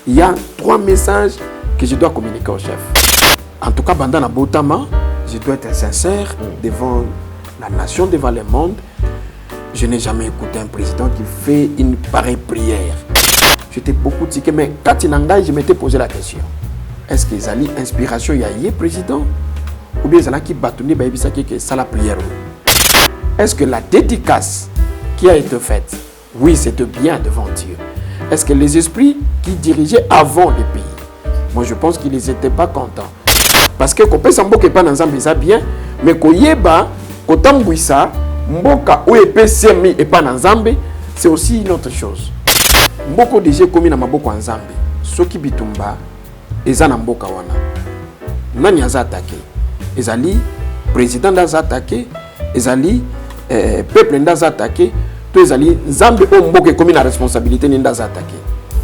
il y a 3 messages que je dois communiquer au chef. En tout cas, Bandana Botama, je dois être sincère devant la nation, devant le monde. Je n'ai jamais écouté un président qui fait une pareille prière. J'étais beaucoup tiqué, mais quand je m'étais posé la question. Est-ce que Zali inspiration y a eu président? Ou bien Zali qui bâtonné que ça la prière? Est-ce que la dédicace qui a été faite, oui, c'était bien devant Dieu? Est-ce que les esprits qui dirigeaient avant le pays, moi je pense qu'ils n'étaient pas contents. Parce que quand on peut pas dans un bien, mais quand yeba, quand on bouissa, mboka ou épée semi et pas dans Zambé, c'est aussi une autre chose. Mboko déjà commis na maboko en Zambé. Soki bitumba, ezana mboka wana. Nani aza attaqué? Ezali président d'aza attaqué, ezali peuple d'aza attaqué, tout ezali Zambé o mboka commis la responsabilité d'aza attaqué.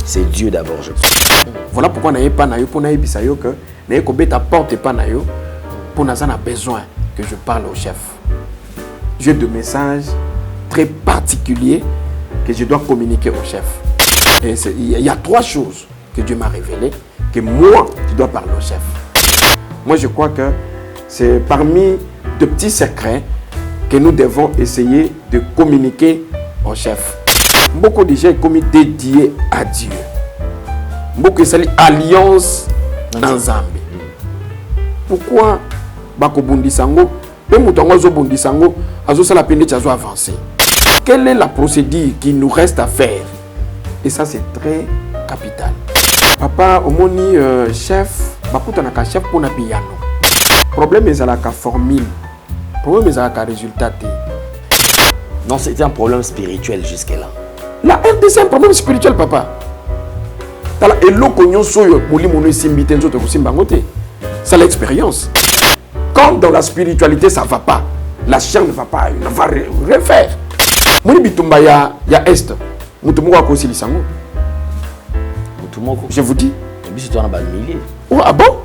C'est Dieu d'abord, je pense. Voilà pourquoi on n'a pas na yo pour na yebisa yo que na yo kobeta porte pas na yo pour na a besoin que je parle au chef. J'ai 2 messages très particuliers que je dois communiquer au chef. Et il y a 3 choses que Dieu m'a révélées, que moi, je dois parler au chef. Moi, je crois que c'est parmi de petits secrets que nous devons essayer de communiquer au chef. Beaucoup de gens sont comme dédiés à Dieu. Beaucoup de alliance dans Zambie. Pourquoi Bakobundi Sango, Sango, avancer? Quelle est la procédure qui nous reste à faire? Et ça, c'est très capital. Papa, au moni chef, bakutanaka chef pour na piano. Problème est la formule. Problème est la résultat. Non, c'était un problème spirituel jusque-là. La RDC, c'est un problème spirituel, papa. C'est l'expérience. Quand dans la spiritualité, ça ne va pas, la chair ne va pas, il va refaire. Il y a Est. Je vous dis. Oh, ah bon?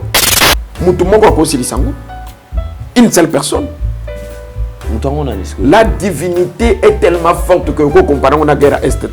Une seule personne. La divinité est tellement forte que comparé à la guerre à Est.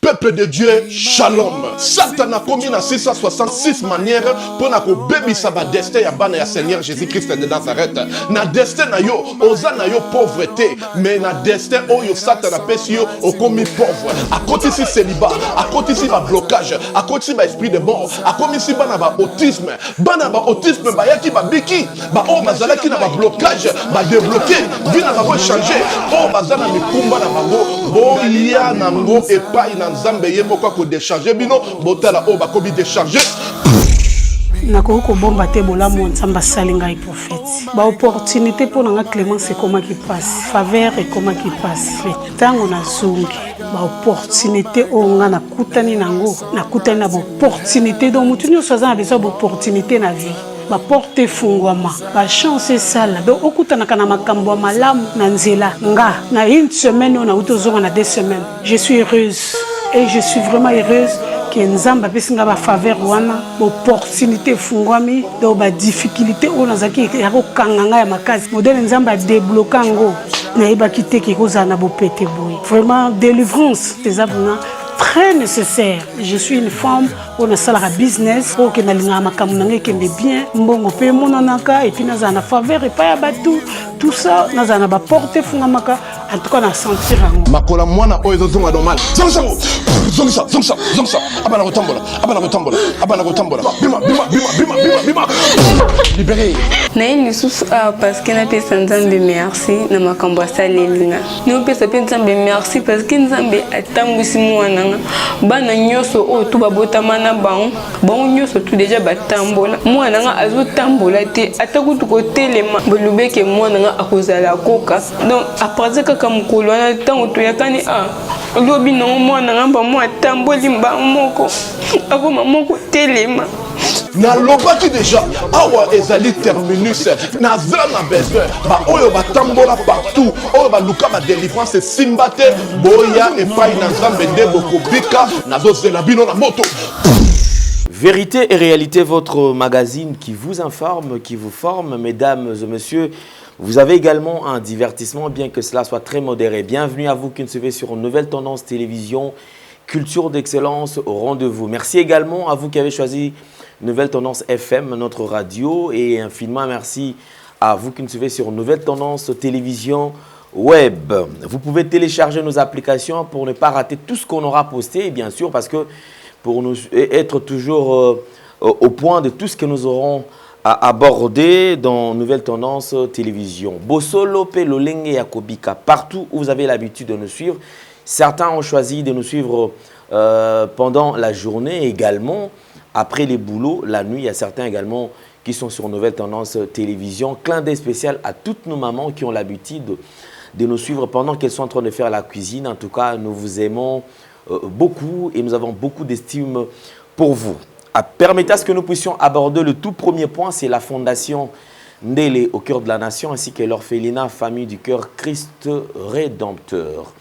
Peuple de Dieu, shalom. Satan a commis dans 666 manières pour na ko baby sa ba destin ya bana ya Seigneur Jésus-Christ de Nazareth. Na destin na yo, oza na yo pauvreté, mais na destin oyo Satan a pesi yo o commis pauvre. A côté si célibat, à côté si ba blocage, à côté si ba esprit de mort, à côté si bana ba autisme ba yaki ba biki, ba o mazala ki na ba blocage, ba débloquer, vina ba changer. O mazala mi kumba na bango, bo ya na ngo et pas na Nzambe ye moko ko décharger bino botala o ba kobi décharger. Nakoko bomba te bolamu Nzamba salinga et prophète. Ba opportunité pour nga Clément c'est comment qui passe. Faveur et comment qui passe. Tango na zungi. Ba opportunité o nga na kutani nango. Na kutani na ba opportunité donc mutu nyo soza na besoin ba opportunité na vie. Ba porte fungwama. Ba chance sala. Donc okutana kana makambo malamu na nzela nga. Na une semaine on a utozonga na 2 semaines. Je suis heureuse. Et je suis vraiment heureuse que Nzamba pesinga ba faveur wana, opportunité fungwami, do ba difficulté on azaki ya ko kanganga ya makazi. Modèle Nzamba débloquango na iba kiteke ko zana bo pété boy. Vraiment délivrance des abonnés très nécessaire. Je suis une femme, on a salaire business, pour que nalinga makamunange kende bien, mbongo pe monanaka et puis nazana faveur et pas ya batou. Tout ça, nazana ba porter fungamaka. En tout cas, on a senti rango. Makola mwana oyo zonga normal. Zonga abana kotambola. Bima. Libéré. Na ini sous parce que na pesa Nzambe merci na makambo salelinga. Na pesa Nzambe merci parce que Nzambe atambwisi mwana nga. Bana nyoso o tu babota mana bango nyoso tu déjà batambola. Mwana nga azo tambola te atakutu ko telema bolubeke mwana nga akozala koka. Donc à partir que comme kolona tango to yakani lobi na mwana ngamba mo atamboli mba moko akoma moko telema nalobaki déjà awa ezali terminus naza na besoin baoyo batambola partout oyo baluka badelivrance esimba te boya epai na nzambe nde bokobika nazozela bino na moto. Vérité et réalité, votre magazine qui vous informe, qui vous forme, mesdames et messieurs. Vous avez également un divertissement, bien que cela soit très modéré. Bienvenue à vous qui nous suivez sur Nouvelle Tendance Télévision, culture d'excellence au rendez-vous. Merci également à vous qui avez choisi Nouvelle Tendance FM, notre radio, et infiniment merci à vous qui nous suivez sur Nouvelle Tendance Télévision Web. Vous pouvez télécharger nos applications pour ne pas rater tout ce qu'on aura posté, et bien sûr, parce que pour nous être toujours au point de tout ce que nous aurons à aborder dans Nouvelle Tendance Télévision. Bosolo Pelolenge Yakobika, partout où vous avez l'habitude de nous suivre. Certains ont choisi de nous suivre pendant la journée également, après les boulots, la nuit. Il y a certains également qui sont sur Nouvelle Tendance Télévision. Clin d'œil spécial à toutes nos mamans qui ont l'habitude de nous suivre pendant qu'elles sont en train de faire la cuisine. En tout cas, nous vous aimons beaucoup et nous avons beaucoup d'estime pour vous. Permettez à ce que nous puissions aborder le tout premier point, c'est la fondation Ndele au cœur de la nation ainsi que l'orphelinat Famille du Cœur Christ Rédempteur.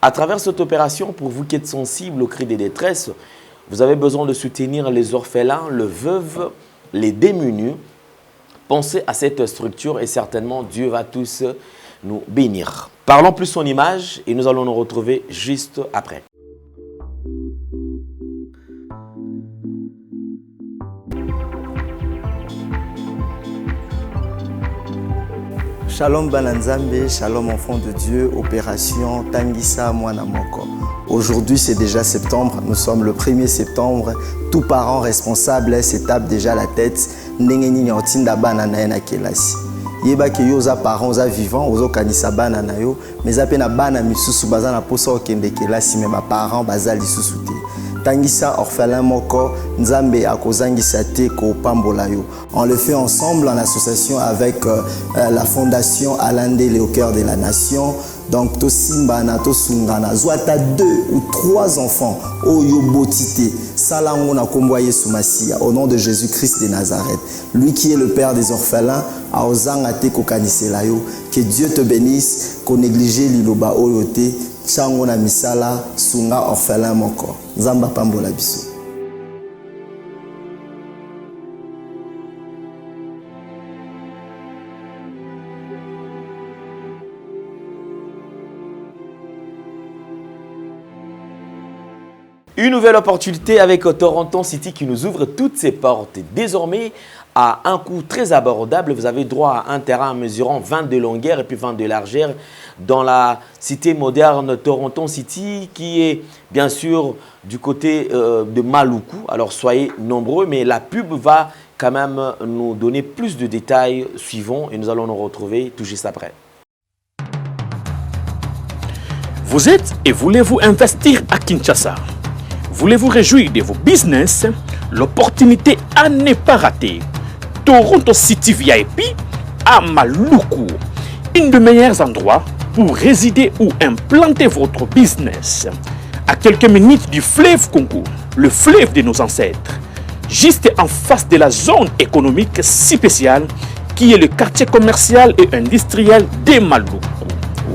À travers cette opération, pour vous qui êtes sensibles aux cris de détresse, vous avez besoin de soutenir les orphelins, les veuves, les démunis. Pensez à cette structure et certainement Dieu va tous nous bénir. Parlons plus son image et nous allons nous retrouver juste après. Shalom Bananzambe, shalom enfant de Dieu, opération Tangisa Mwana Moko. Aujourd'hui c'est déjà septembre, nous sommes le 1er septembre. Tout parent responsable se tape déjà la tête. Ndengeni nyotinda bana na ena kelasi. Yeba ke yo za parents za vivants, ozo kanisa bana na yo, mais apena bana misusu baza na posa okende kelasi mais ba parents baza lisusu te. Tangisa orphelin moko nzambe akozangisa te ko pambola yo. On le fait ensemble en association avec la fondation Alandele au cœur de la nation. Donc to simba na to sungana zwata 2 ou 3 enfants oyo botité salango na kombo Yesu Masia au nom de Jésus-Christ de Nazareth. Lui qui est le père des orphelins a ozanga te ko kanisela yo. Que Dieu te bénisse, ko négliger liloba oyo te. Chango na misala sunga orphelin moko. Nzamba pambola biso. Une nouvelle opportunité avec Toronto City qui nous ouvre toutes ses portes. Désormais, à un coût très abordable, vous avez droit à un terrain mesurant 20 de longueur et puis 20 de largeur dans la cité moderne Toronto City qui est bien sûr du côté de Maluku. Alors soyez nombreux, mais la pub va quand même nous donner plus de détails suivants et nous allons nous retrouver tout juste après. Vous êtes et voulez-vous investir à Kinshasa? Voulez-vous réjouir de vos business? L'opportunité à ne pas rater. Toronto City VIP à Maluku. Un des meilleurs endroits pour résider ou implanter votre business. À quelques minutes du fleuve Congo, le fleuve de nos ancêtres. Juste en face de la zone économique spéciale qui est le quartier commercial et industriel de Maluku.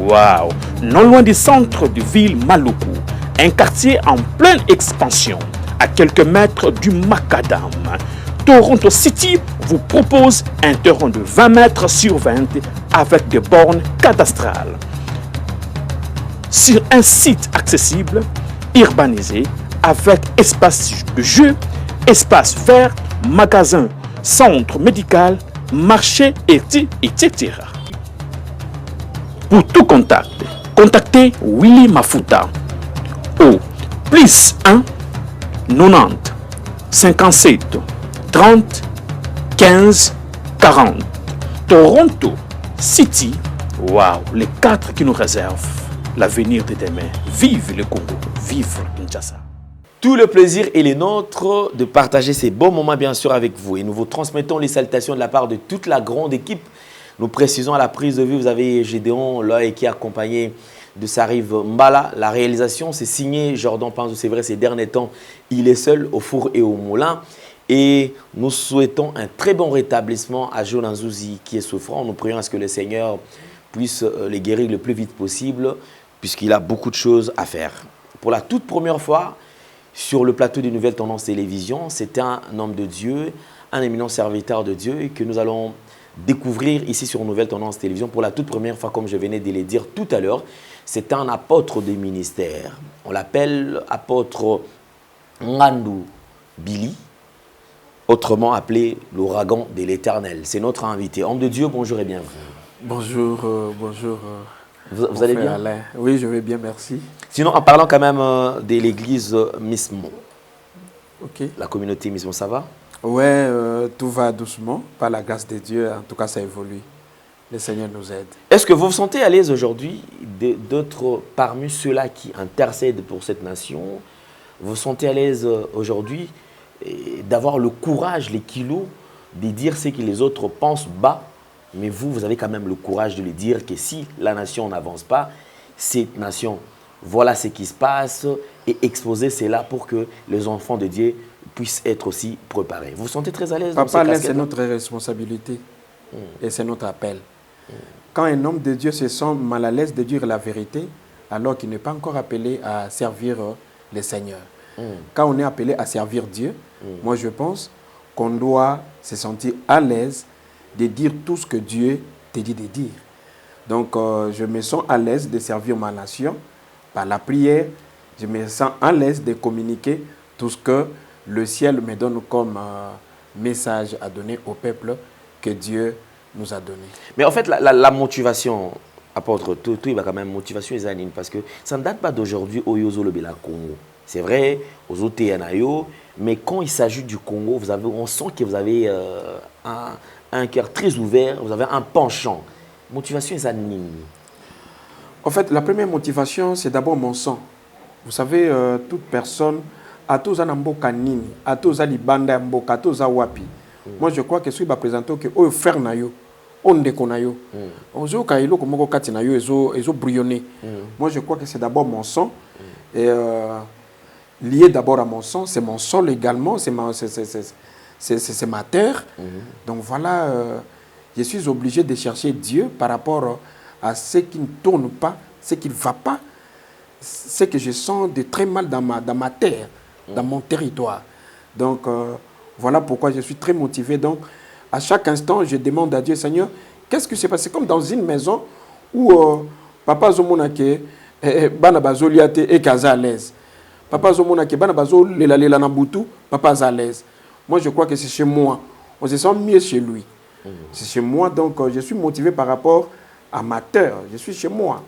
Waouh! Non loin du centre de ville Maluku. Un quartier en pleine expansion, à quelques mètres du Macadam. Toronto City vous propose un terrain de 20 mètres sur 20 avec des bornes cadastrales. Sur un site accessible, urbanisé, avec espace de jeu, espace vert, magasin, centre médical, marché, etc. Pour tout contact, contactez Willy Mafuta au plus 1 90 57 30 15 40. Toronto City, waouh, les 4 qui nous réservent l'avenir de demain. Vive le Congo, vive Kinshasa. Tout le plaisir est le nôtre de partager ces bons moments bien sûr avec vous et nous vous transmettons les salutations de la part de toute la grande équipe. Nous précisons à la prise de vue, vous avez Gédéon Loy qui est accompagné de Sarive Mbala. La réalisation, c'est signé Jordan Panzo. C'est vrai, ces derniers temps, il est seul au four et au moulin. Et nous souhaitons un très bon rétablissement à Jonan Zouzi qui est souffrant. Nous prions à ce que le Seigneur puisse les guérir le plus vite possible, puisqu'il a beaucoup de choses à faire. Pour la toute première fois, sur le plateau de Nouvelles Tendances Télévision, c'est un homme de Dieu, un éminent serviteur de Dieu que nous allons découvrir ici sur Nouvelles Tendances Télévision. Pour la toute première fois, comme je venais de le dire tout à l'heure, c'est un apôtre des ministères. On l'appelle apôtre Ngandou Billy, autrement appelé l'ouragan de l'Éternel. C'est notre invité. Homme de Dieu, bonjour et bienvenue. Bonjour, bonjour. Vous allez bien? Alain. Oui, je vais bien, merci. Sinon, en parlant quand même de l'église Mismon, Ok. la communauté Mismon, ça va? Ouais, tout va doucement. Par la grâce de Dieu, en tout cas, ça évolue. Le Seigneur nous aide. Est-ce que vous vous sentez à l'aise aujourd'hui d'être parmi ceux-là qui intercèdent pour cette nation? Vous vous sentez à l'aise aujourd'hui d'avoir le courage, les kilos, de dire ce que les autres pensent bas, mais vous avez quand même le courage de le dire que si la nation n'avance pas, cette nation, voilà ce qui se passe, et exposer cela pour que les enfants de Dieu puissent être aussi préparés. Vous vous sentez très à l'aise? Papa, là, c'est notre responsabilité et c'est notre appel. Quand un homme de Dieu se sent mal à l'aise de dire la vérité, alors qu'il n'est pas encore appelé à servir le Seigneur. Quand on est appelé à servir Dieu, moi je pense qu'on doit se sentir à l'aise de dire tout ce que Dieu te dit de dire. Donc je me sens à l'aise de servir ma nation par la prière. Je me sens à l'aise de communiquer tout ce que le ciel me donne comme message à donner au peuple que Dieu nous a donné. Mais en fait, la motivation, apôtre, tout il va quand même motivation les parce que ça ne date pas d'aujourd'hui au Yozo le Bela Congo. C'est vrai, aux autres Yanayo, mais quand il s'agit du Congo, on sent que vous avez un cœur très ouvert, vous avez un penchant. Motivation les En fait, la première motivation, c'est d'abord mon sang. Vous savez, toute personne, à tous les mboka nini, à tous les libanda mboka, à tous les wapi. Moi, je crois que ce qui va présenter que oh frère nayo, on déconayo, on joue kailo comme on kati nayo, ils ont brouillonné. Moi, je crois que c'est d'abord mon sang et lié d'abord à mon sang, c'est mon sol également, c'est ma terre. Donc voilà, je suis obligé de chercher Dieu par rapport à ce qui ne tourne pas, ce qui ne va pas, ce que je sens de très mal dans ma terre, dans mon territoire. Donc voilà pourquoi je suis très motivé. Donc à chaque instant, je demande à Dieu, Seigneur, qu'est-ce qui s'est passé? Comme dans une maison où papa Zomonake, bana bazoliate et kaza à l'aise. Papa Zomonake, bana bazo lela na butu, papa à l'aise. Moi, je crois que c'est chez moi. On se sent mieux chez lui. C'est chez moi, donc je suis motivé par rapport à ma terre. Je suis chez moi.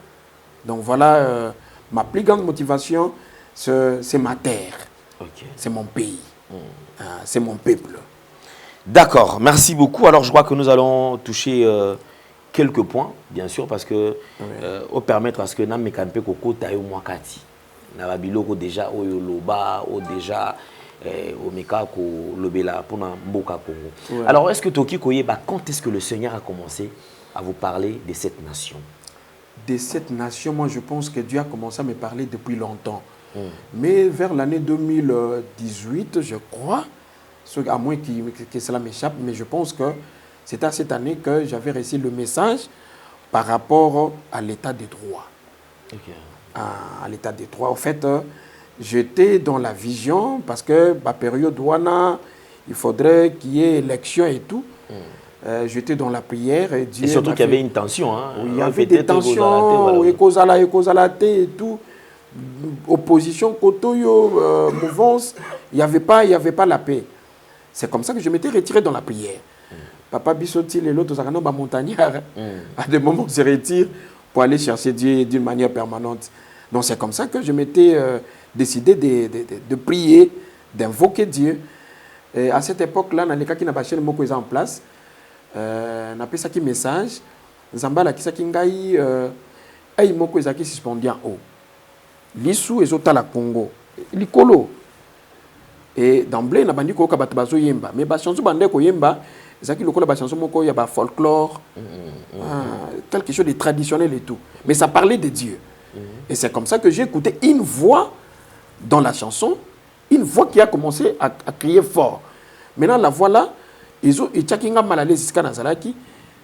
Donc voilà, ma plus grande motivation, c'est ma terre. Okay. C'est mon pays. C'est mon peuple. D'accord, merci beaucoup. Alors je crois que nous allons toucher quelques points, bien sûr, parce que au permettre à ce que nous mekampe koko tayo mwakati. Na babiloko déjà au yoloba, au déjà au mekako lobela pour na mboka Congo. Ouais. Alors est-ce que Toki Koyeba, quand est-ce que le Seigneur a commencé à vous parler de cette nation? De cette nation, moi je pense que Dieu a commencé à me parler depuis longtemps. Mais vers l'année 2018, je crois, à moins que cela m'échappe, mais je pense que c'est à cette année que j'avais reçu le message par rapport à l'état des droits. Okay. À l'état des droits. En fait, j'étais dans la vision parce que la période douana, il faudrait qu'il y ait élection et tout. J'étais dans la prière et Dieu. Et surtout qu'il y avait une tension. Hein, oui, il y avait des tensions, écosalate et tout. Opposition, kotoyo, mouvance, il n'y avait pas la paix. C'est comme ça que je m'étais retiré dans la prière. Papa Bissoti et l'autre, montagnard, à des moments, on se retire pour aller chercher Dieu d'une manière permanente. Donc c'est comme ça que je m'étais décidé de prier, d'invoquer Dieu. Et à cette époque-là, dans les cas qui n'ont pas cherché le mot en place, on a fait ça qui message, Zambala qui s'est ngai, ay moko ezaki suspendu en haut. L'issue est au Congo, l'icolo. Et d'emblée, on a dit que bazo yemba. Mais la chanson bande ko yemba, c'est qui le chanson moko y a folklore, quelque chose de traditionnel et tout. Mais ça parlait de Dieu. Et c'est comme ça que j'ai écouté une voix dans la chanson, une voix qui a commencé à crier fort. Maintenant, la voix là, ils ont mal à l'aise jusqu'à Nazaraki.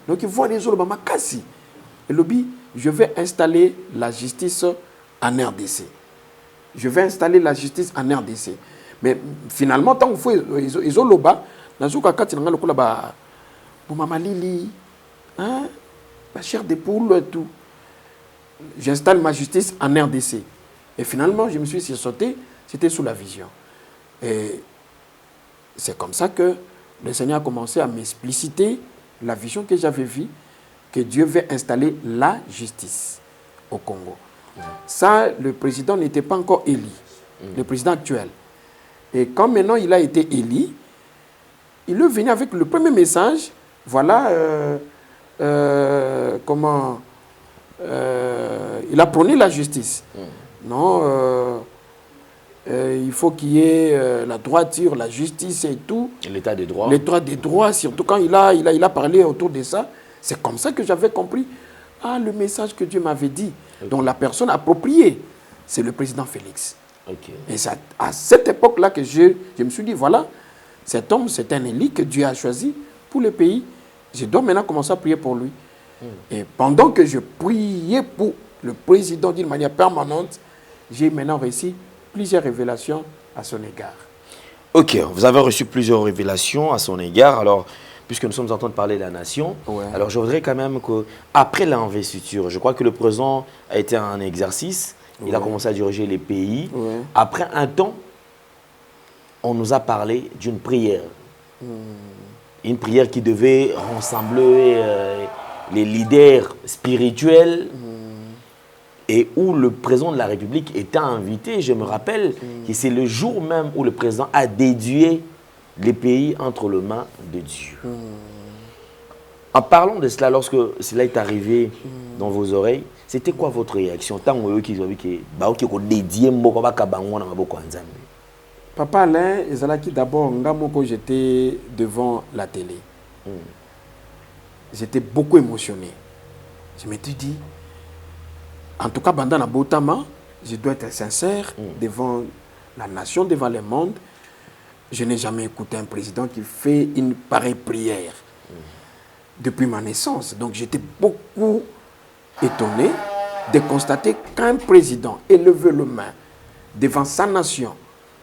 Donc, ils voient les autres, Makasi. Et lobby, je vais installer la justice en RDC. Je vais installer la justice en RDC. Mais finalement, tant qu'ils ont l'oba, Maman Lili, hein, la chair des poules et tout. J'installe ma justice en RDC. Et finalement, je me suis sauté, c'était sous la vision. Et c'est comme ça que le Seigneur a commencé à m'expliciter la vision que j'avais vue, que Dieu veut installer la justice au Congo. Ça, le président n'était pas encore élu, le président actuel. Et quand maintenant il a été élu, il est venu avec le premier message, voilà comment il a prôné la justice. Non, il faut qu'il y ait la droiture, la justice et tout. L'état des droits. L'état des droits, surtout quand il a parlé autour de ça. C'est comme ça que j'avais compris le message que Dieu m'avait dit. Donc la personne appropriée, c'est le président Félix. Et c'est à cette époque-là que je me suis dit, voilà, cet homme, c'est un élu que Dieu a choisi pour le pays. Je dois maintenant commencer à prier pour lui. Et pendant que je priais pour le président d'une manière permanente, j'ai maintenant reçu plusieurs révélations à son égard. Ok, vous avez reçu plusieurs révélations à son égard. Alors, puisque nous sommes en train de parler de la nation, alors je voudrais quand même qu'après l'investiture, je crois que le président a été un exercice, il a commencé à diriger les pays. Après un temps, on nous a parlé d'une prière. Une prière qui devait rassembler les leaders spirituels et où le président de la République était invité. Je me rappelle que c'est le jour même où le président a dédié les pays entre les mains de Dieu. En parlant de cela, lorsque cela est arrivé dans vos oreilles, c'était quoi votre réaction? Papa Alain, d'abord, j'étais devant la télé. J'étais beaucoup émotionné. Je m'étais dit, en tout cas, pendant la Botama, je dois être sincère devant la nation, devant le monde. Je n'ai jamais écouté un président qui fait une pareille prière depuis ma naissance. Donc j'étais beaucoup étonné de constater qu'un président ait levé le main devant sa nation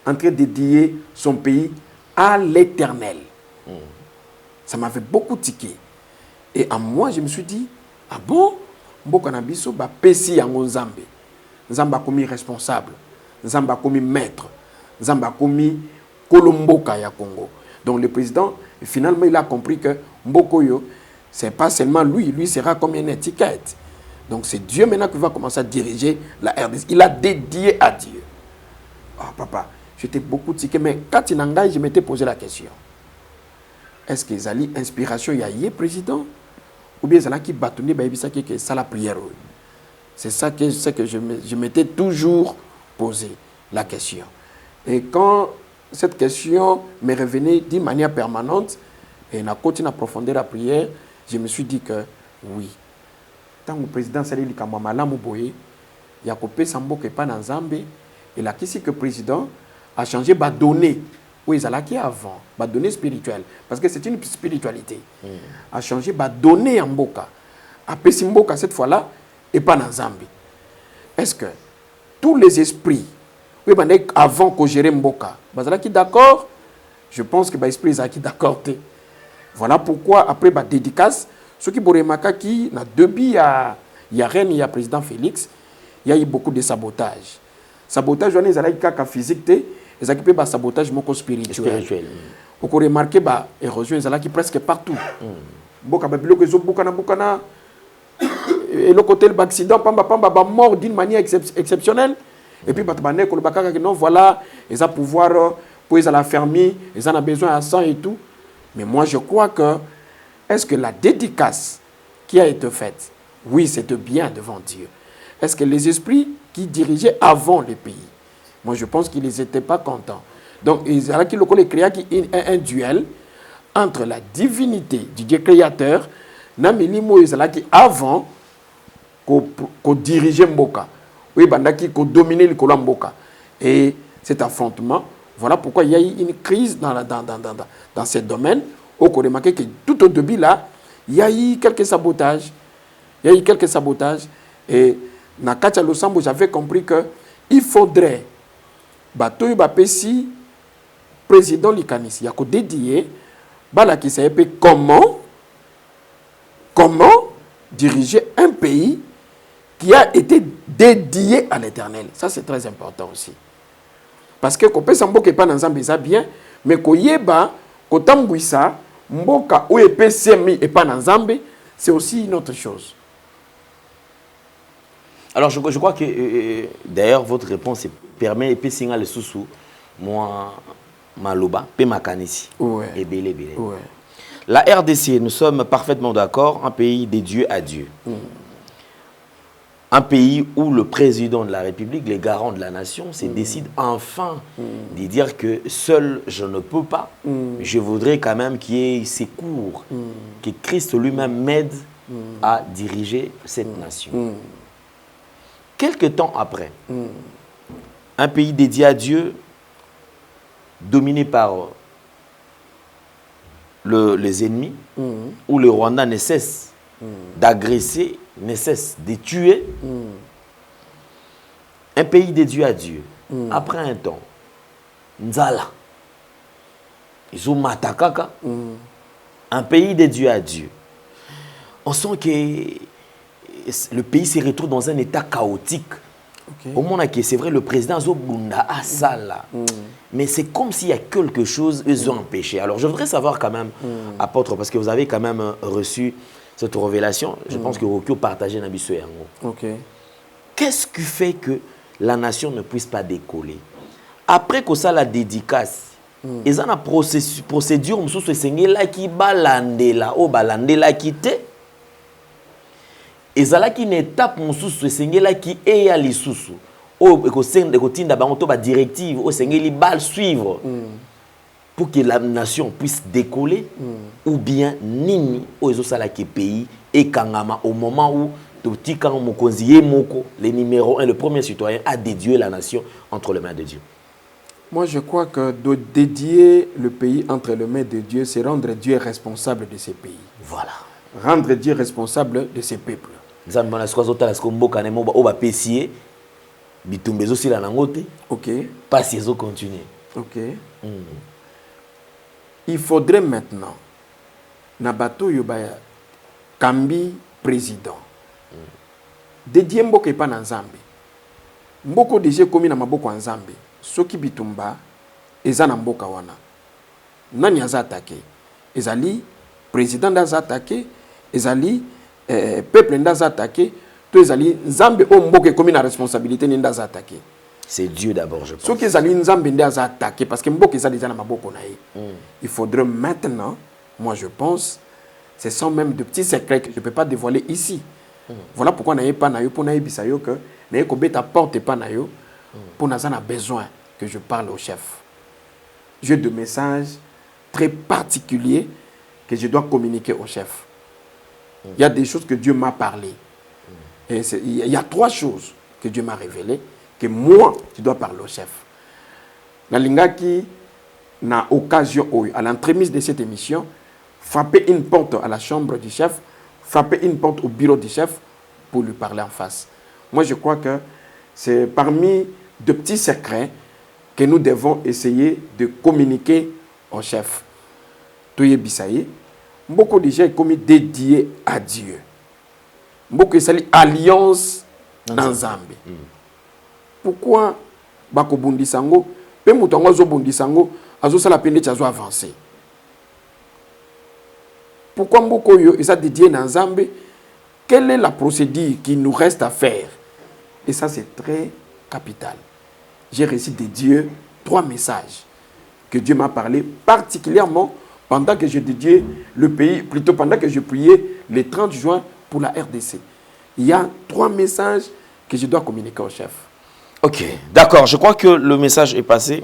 en train de dédier son pays à l'Éternel. Ça m'avait beaucoup tiqué. Et en moi, je me suis dit, ah bon, Mbokanabiso, Pessi Yango Nzambe. Nzambe a commis responsable. Nzambe a commis maître. Nzambe a commis Kolomboka ya Congo. Donc le président, finalement, il a compris que Mbokoyo, ce n'est pas seulement lui sera comme une étiquette. Donc c'est Dieu maintenant qui va commencer à diriger la RDC. Il a dédié à Dieu. Ah papa, j'étais beaucoup tiqué, mais quand il engage, je m'étais posé la question. Est-ce que Zali inspiration y a eu président? Ou bien Zala qui bâtonné, que ça la prière? C'est ça que je m'étais toujours posé la question. Et quand cette question me revenait d'une manière permanente, et on a continué à approfondir la prière, je me suis dit que oui. Tant que le président Salili Kamamala Mouboye, il y a coupé Sambo qui n'est pas dans Zambé, et là, qui c'est que le président a changé, va donner. Oui, ça là qui avant, va donner spirituel, parce que c'est une spiritualité. A changé, va donner en Mboka. A Pessi Mboka cette fois-là, et pas dans Zambie. Est-ce que tous les esprits, oui, avant que gérer Mboka, bah qui d'accord? Je pense que l'esprit est qui d'accord. Voilà pourquoi après la dédicace, ceux qui Boremaka qui na depuis il y a Rennes, il y a président Félix, il y a eu beaucoup de sabotage. Sabotage, on est allé à physique, ils ont un sabotage spirituel. Vous pouvez remarquer bah érosion qui presque partout. Boka babilo que zo bukana et le côté de l'accident pamba mort d'une manière exceptionnelle. Et puis batbané ko le bakaka non voilà, ils ont pouvoir pour ils à la fermer, ils en ont besoin de sang et tout. Mais moi je crois que est-ce que la dédicace qui a été faite, oui, c'était bien devant Dieu. Est-ce que les esprits qui dirigeaient avant le pays, moi je pense qu'ils n'étaient pas contents. Donc il y a un duel entre la divinité du Dieu créateur, Namili Moïse qui avant qu'on dirigeait Mboka. oui, bandaki ko dominer le Kolamboka. Et cet affrontement, voilà pourquoi il y a eu une crise dans ces domaines. Au qu'on remarque que tout au début là, il y a eu quelques sabotages. Il y a eu quelques sabotages. Et dans Katia Losambo, j'avais compris qu'il faudrait Batoy Bapesi, président Likanis, il y a qu'au dédié, qui sait comment diriger un pays qui a été dédié à l'Éternel. Ça, c'est très important aussi. Parce que quand on peut pas dans un bien, mais quand yeba, quand on ça, mboka ou épée semi et pas dans Zambé, c'est aussi une autre chose. Alors, je crois que, d'ailleurs, votre réponse permet, et puis, signal le sous-sous, moi, Maloba, Pemakanisi, et Bélé. Ouais. La RDC, nous sommes parfaitement d'accord, un pays dédié à Dieu. Un pays où le président de la République, les garants de la nation, se décide enfin de dire que seul je ne peux pas. Je voudrais quand même qu'il y ait ces cours, que Christ lui-même m'aide à diriger cette nation. Quelque temps après, un pays dédié à Dieu, dominé par les ennemis, où le Rwanda ne cesse d'agresser, ne cesse de tuer. Un pays dédié à Dieu, après un temps, Nzala, ils ont Matakaka, un pays dédié à Dieu. On sent que le pays se retrouve dans un état chaotique. Au moment où c'est vrai, le président Zobunda a ça là. Mais c'est comme s'il y a quelque chose, ils ont empêché. Alors je voudrais savoir quand même, apôtre, parce que vous avez quand même reçu cette révélation, je pense que Rokyo partageait Nabiso Yango. Qu'est-ce qui fait que la nation ne puisse pas décoller? Après que ça la dédicace, ils ont une procédure, c'est là qui balandela, ou balandela qui te. Ezalaki une étape mosusu esengeli eya lisusu o ekotinda bango ba directive o sengeli bal suivre pour que la nation puisse décoller ou bien nini o ezosalaki pays et kangama au moment où totika mokonzi moko le numéro 1 le premier citoyen a dédié la nation entre les mains de Dieu. Moi je crois que de dédier le pays entre les mains de Dieu, c'est rendre Dieu responsable de ces pays. Voilà. Rendre Dieu responsable de ces peuples. Ok. Pas si ils ont continué. Ok. Il faudrait maintenant, Nabato Yobaya, Kambi président, dédié Mboka pas dans Zambie. Mboko déjà commis na maboko en Zambie. Soki bitumba, eza na mboka wana. Nani aza attaqué? Ezali président d'aza attaqué, ezali peuple ndaza attaqué, to ezali Nzambe o mboka commis na responsabilité ndaza attaqué. C'est Dieu d'abord, je pense. Ceux qui ezali Nzambe ndaza attaqué parce que mboka eza déjà na maboko na ye. Il faudrait maintenant, moi je pense, ce sont même de petits secrets que je ne peux pas dévoiler ici. Voilà pourquoi on n'a pas na yo pour na bisayo que na ko beta porte pas na yo pour na besoin que je parle au chef. J'ai deux messages très particuliers que je dois communiquer au chef. Il y a des choses que Dieu m'a parlé. Et il y a 3 choses que Dieu m'a révélées que moi, je dois parler au chef. Nalingaki na occasion à l'entremise de cette émission, frapper une porte à la chambre du chef, frapper une porte au bureau du chef pour lui parler en face. Moi, je crois que c'est parmi de petits secrets que nous devons essayer de communiquer au chef. Toye Bisaye, beaucoup de gens comme dédiés à Dieu. Beaucoup de alliance dans Zambie. Pourquoi Bako Bundisango, pe mutango zo Bundisango, azo sala pende chazo avancer. Pourquoi beaucoup yo est dédié dans Zambie? Quelle est la procédure qui nous reste à faire? Et ça c'est très capital. J'ai reçu de Dieu 3 messages que Dieu m'a parlé particulièrement pendant que je dédiais le pays, plutôt pendant que je priais le 30 juin pour la RDC. Il y a 3 messages que je dois communiquer au chef. Ok, d'accord. Je crois que le message est passé.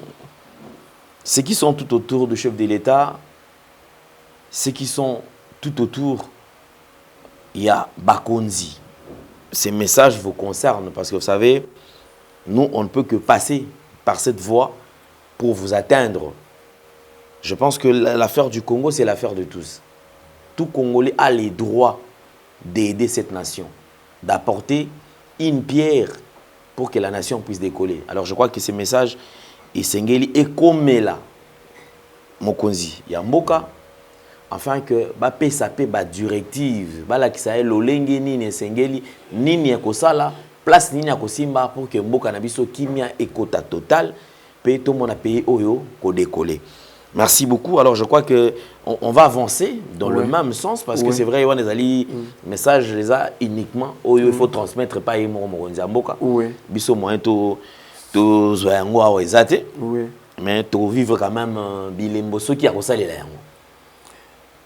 Ceux qui sont tout autour du chef de l'État, ceux qui sont tout autour, il y a Bakonzi, ces messages vous concernent parce que vous savez, nous, on ne peut que passer par cette voie pour vous atteindre. Je pense que l'affaire du Congo, c'est l'affaire de tous. Tout Congolais a les droits d'aider cette nation, d'apporter une pierre pour que la nation puisse décoller. Alors je crois que ces messages, Esengeli et Komela, Mokonzi, Yamboka, afin que pesa pe ba directive, la kisa lolenge nini Esengeli, nini yakosala, place nini yakosimba pour que Mboka na biso kimia ekota total, pe tout le monde a payé oyo ko décoller. Merci beaucoup. Alors, je crois qu'on va avancer dans le même sens parce que c'est vrai, il y a des messages les a uniquement où il faut transmettre pas les mots Mboka. Biso moyen to zoyango ezate. Mais to vivre quand même bilembo ce qui a ressalé là.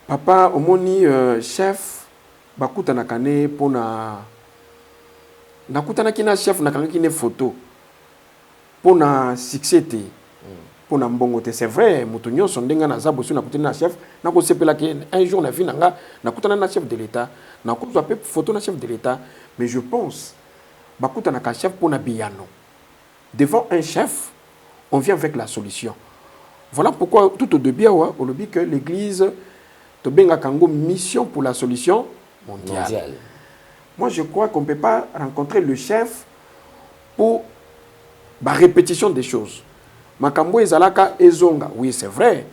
Papa omoni chef bakuta nakane pona nakutana kina chef nakanga kine photo pona succès. Pour Nambongote, c'est vrai, Moutounion sont denga na zabosu na kutana chef, na ko sepela ke un jour na vie nanga na kutana na chef de l'état, na ko zo photo na chef de l'état, mais je pense bakuta na ka chef pour na biyano. Devant un chef, on vient avec la solution. Voilà pourquoi tout au début on dit que l'église to benga kango mission pour la solution mondiale. Moi je crois qu'on peut pas rencontrer le chef pour la répétition des choses. Makambo ezalaka ezonga, oui c'est vrai.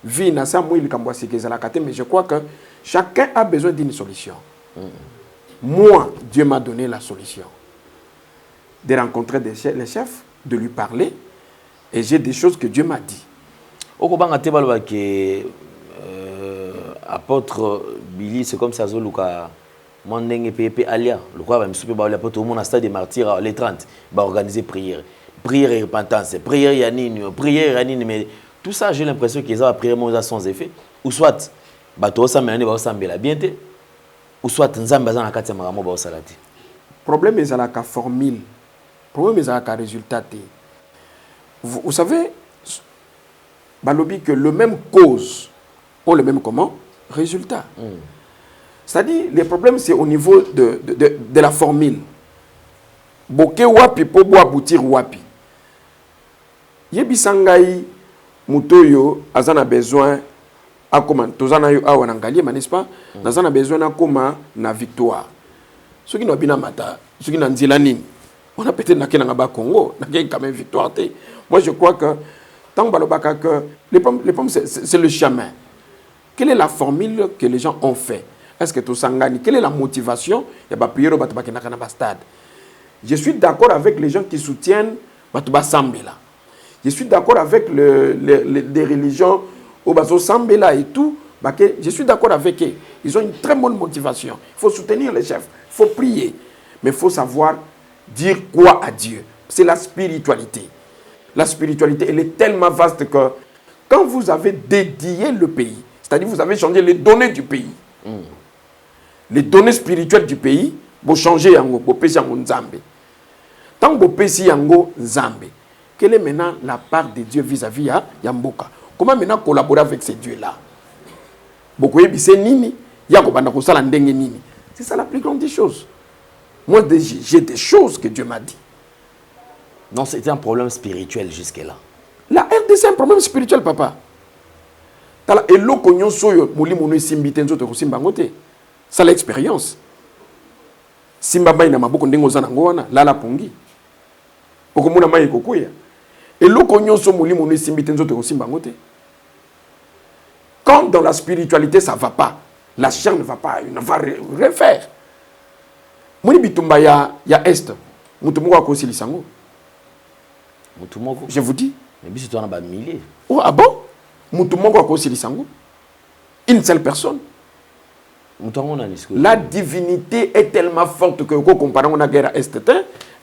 Vie na sa mouille kambo sike ezalaka te, mais je crois que chacun a besoin d'une solution. Moi, Dieu m'a donné la solution. De rencontrer les chefs, de lui parler, et j'ai des choses que Dieu m'a dit. Okobanga te balwa ke apôtre Billy, c'est comme ça zoluka mondenge pepe alia, le quoi va me souper ba la apôtre au monde stade des martyrs les 30 va organiser prière. Prière et repentance, prière yanini, prière yanini, mais tout ça, j'ai l'impression qu'ils ont prié sans effet. Ou soit, bateau ça mène ba sambela bien te, ou soit nzamba za na kati maramo ba salati. Problème est à la formule. Problème est à la résultat. Vous savez, balobi que le même cause ont le même comment résultat. C'est-à-dire les problèmes c'est au niveau de la formule. Boke wapi po bo aboutir wapi. Yebi sangai mutoyo azana besoin akoma tozana yo awa na ngalie n'est-ce pas? Nazana besoin akoma na victoire. Ce qui no bina mata, ce qui na nzila nini. On a peut-être na kena ba Congo, na quand même victoire té. Moi je crois que tant balobaka que les pommes c'est le chemin. Quelle est la formule que les gens ont fait? Est-ce que to sangani? Quelle est la motivation? Ya ba priero ba tabaki na kana ba stade. Je suis d'accord avec les gens qui soutiennent Batouba Sambela. Je suis d'accord avec les religions Obazo Sambela et tout. Je suis d'accord avec eux. Ils ont une très bonne motivation. Il faut soutenir les chefs. Il faut prier. Mais il faut savoir dire quoi à Dieu. C'est la spiritualité. La spiritualité, elle est tellement vaste que quand vous avez dédié le pays, c'est-à-dire vous avez changé les données du pays, les données spirituelles du pays, vous changez yango, vous pèsez yango Nzambe. Tant que vous pèsez yango Nzambe, quelle est maintenant la part de Dieu vis-à-vis à Yamboka? Comment maintenant collaborer avec ces dieux-là? C'est ça la plus grande des choses. Moi, j'ai des choses que Dieu m'a dit. Non, c'était un problème spirituel jusque-là. La RDC, c'est un problème spirituel, papa. C'est l'expérience. Simba na maboko ndengo za nango wana lala pongi. Okomuna mai kokuya. Eloko nyonso molimo no simbi tenzoto ko simba ngote. Quand dans la spiritualité ça va pas, la chair ne va pas, il ne va refaire. Moni bitumba ya est. Mutumoko akosili sango. Mutumoko. Je vous dis. Mais biso to na ba milliers. Oh ah bon? Mutumoko akosili sango. Une seule personne. La divinité est tellement forte que comparant la guerre à Est,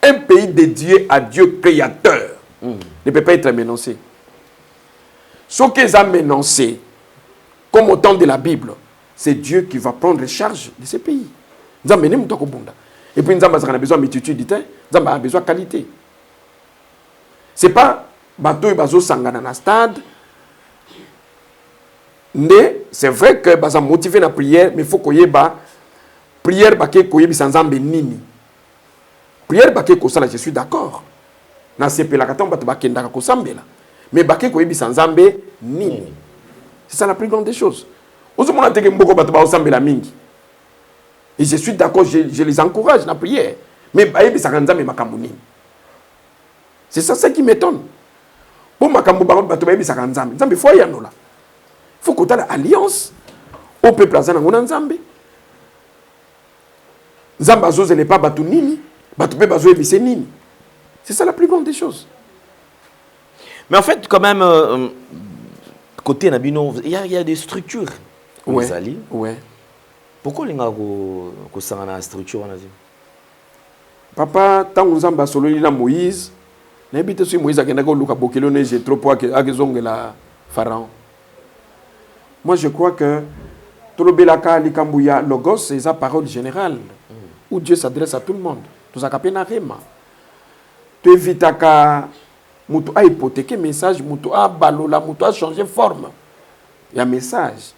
un pays dédié à Dieu créateur ne peut pas être menacé. Ce qu'ils ont menacé, comme au temps de la Bible, c'est Dieu qui va prendre charge de ces pays. Et puis nous avons besoin de multitude, nous avons besoin de qualité. Ce n'est pas bateau et bateau sangana na stade. Mais c'est vrai que ça motivé la prière, mais il faut qu'il y ait prière sans nini. prière baké kosala, je suis d'accord. Na sepela katon bato bakendaka kosambela. Mais baké ko yebisa nzambe nini. C'est ça la plus grande des choses. Ozomona teke mboko bato ba osambela mingi. Et je suis d'accord, je les encourage dans la prière. Mais bayebisa nzambe makambo nini. C'est ça qui m'étonne. Pour makambo bato bayebisa nzambe, nzambe faut yanola. Faut qu'on ait l'alliance au peuple azana ngona nzambe. Nzambe azozele pas batu nini, batu pe bazo ebise nini. C'est ça la plus grande des choses. Mais en fait, quand même, côté Nabino, il y a des structures. Ouais. Ouais. Pourquoi les gens qui ont une structure? Papa, tant que Nzambe solo lila Moïse, n'habite sur Moïse a kenako luka bokelo ne j'ai trop poids que agezonge la pharaon. Moi je crois que Tolobelaka Likambuya Logos c'est sa parole générale où Dieu s'adresse à tout le monde. Tout ça kapena rema. Tu évitaka mutu a hypothéquer message, mutu a balola, mutu a changer forme. Il y a un message.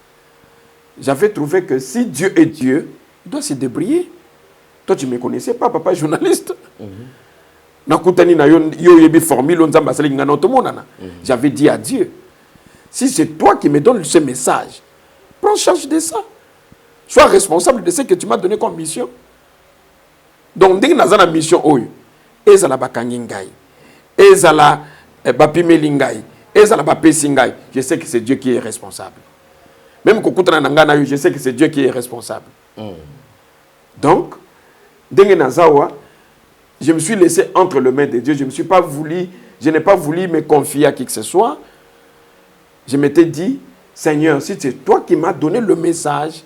J'avais trouvé que si Dieu est Dieu, il doit se débrouiller. Toi, tu ne me connaissais pas, papa journaliste. J'avais dit à Dieu, si c'est toi qui me donnes ce message, prends charge de ça. Sois responsable de ce que tu m'as donné comme mission. Donc, dès que nous avons une mission, ezala bakangingai, ezala bapimelingai, ezala bapesingai, je sais que c'est Dieu qui est responsable. Même Kokutana Nangana, je sais que c'est Dieu qui est responsable. Donc, Dengue Nazawa, je me suis laissé entre les mains de Dieu. Je n'ai pas voulu me confier à qui que ce soit. Je m'étais dit, Seigneur, si c'est toi qui m'as donné le message,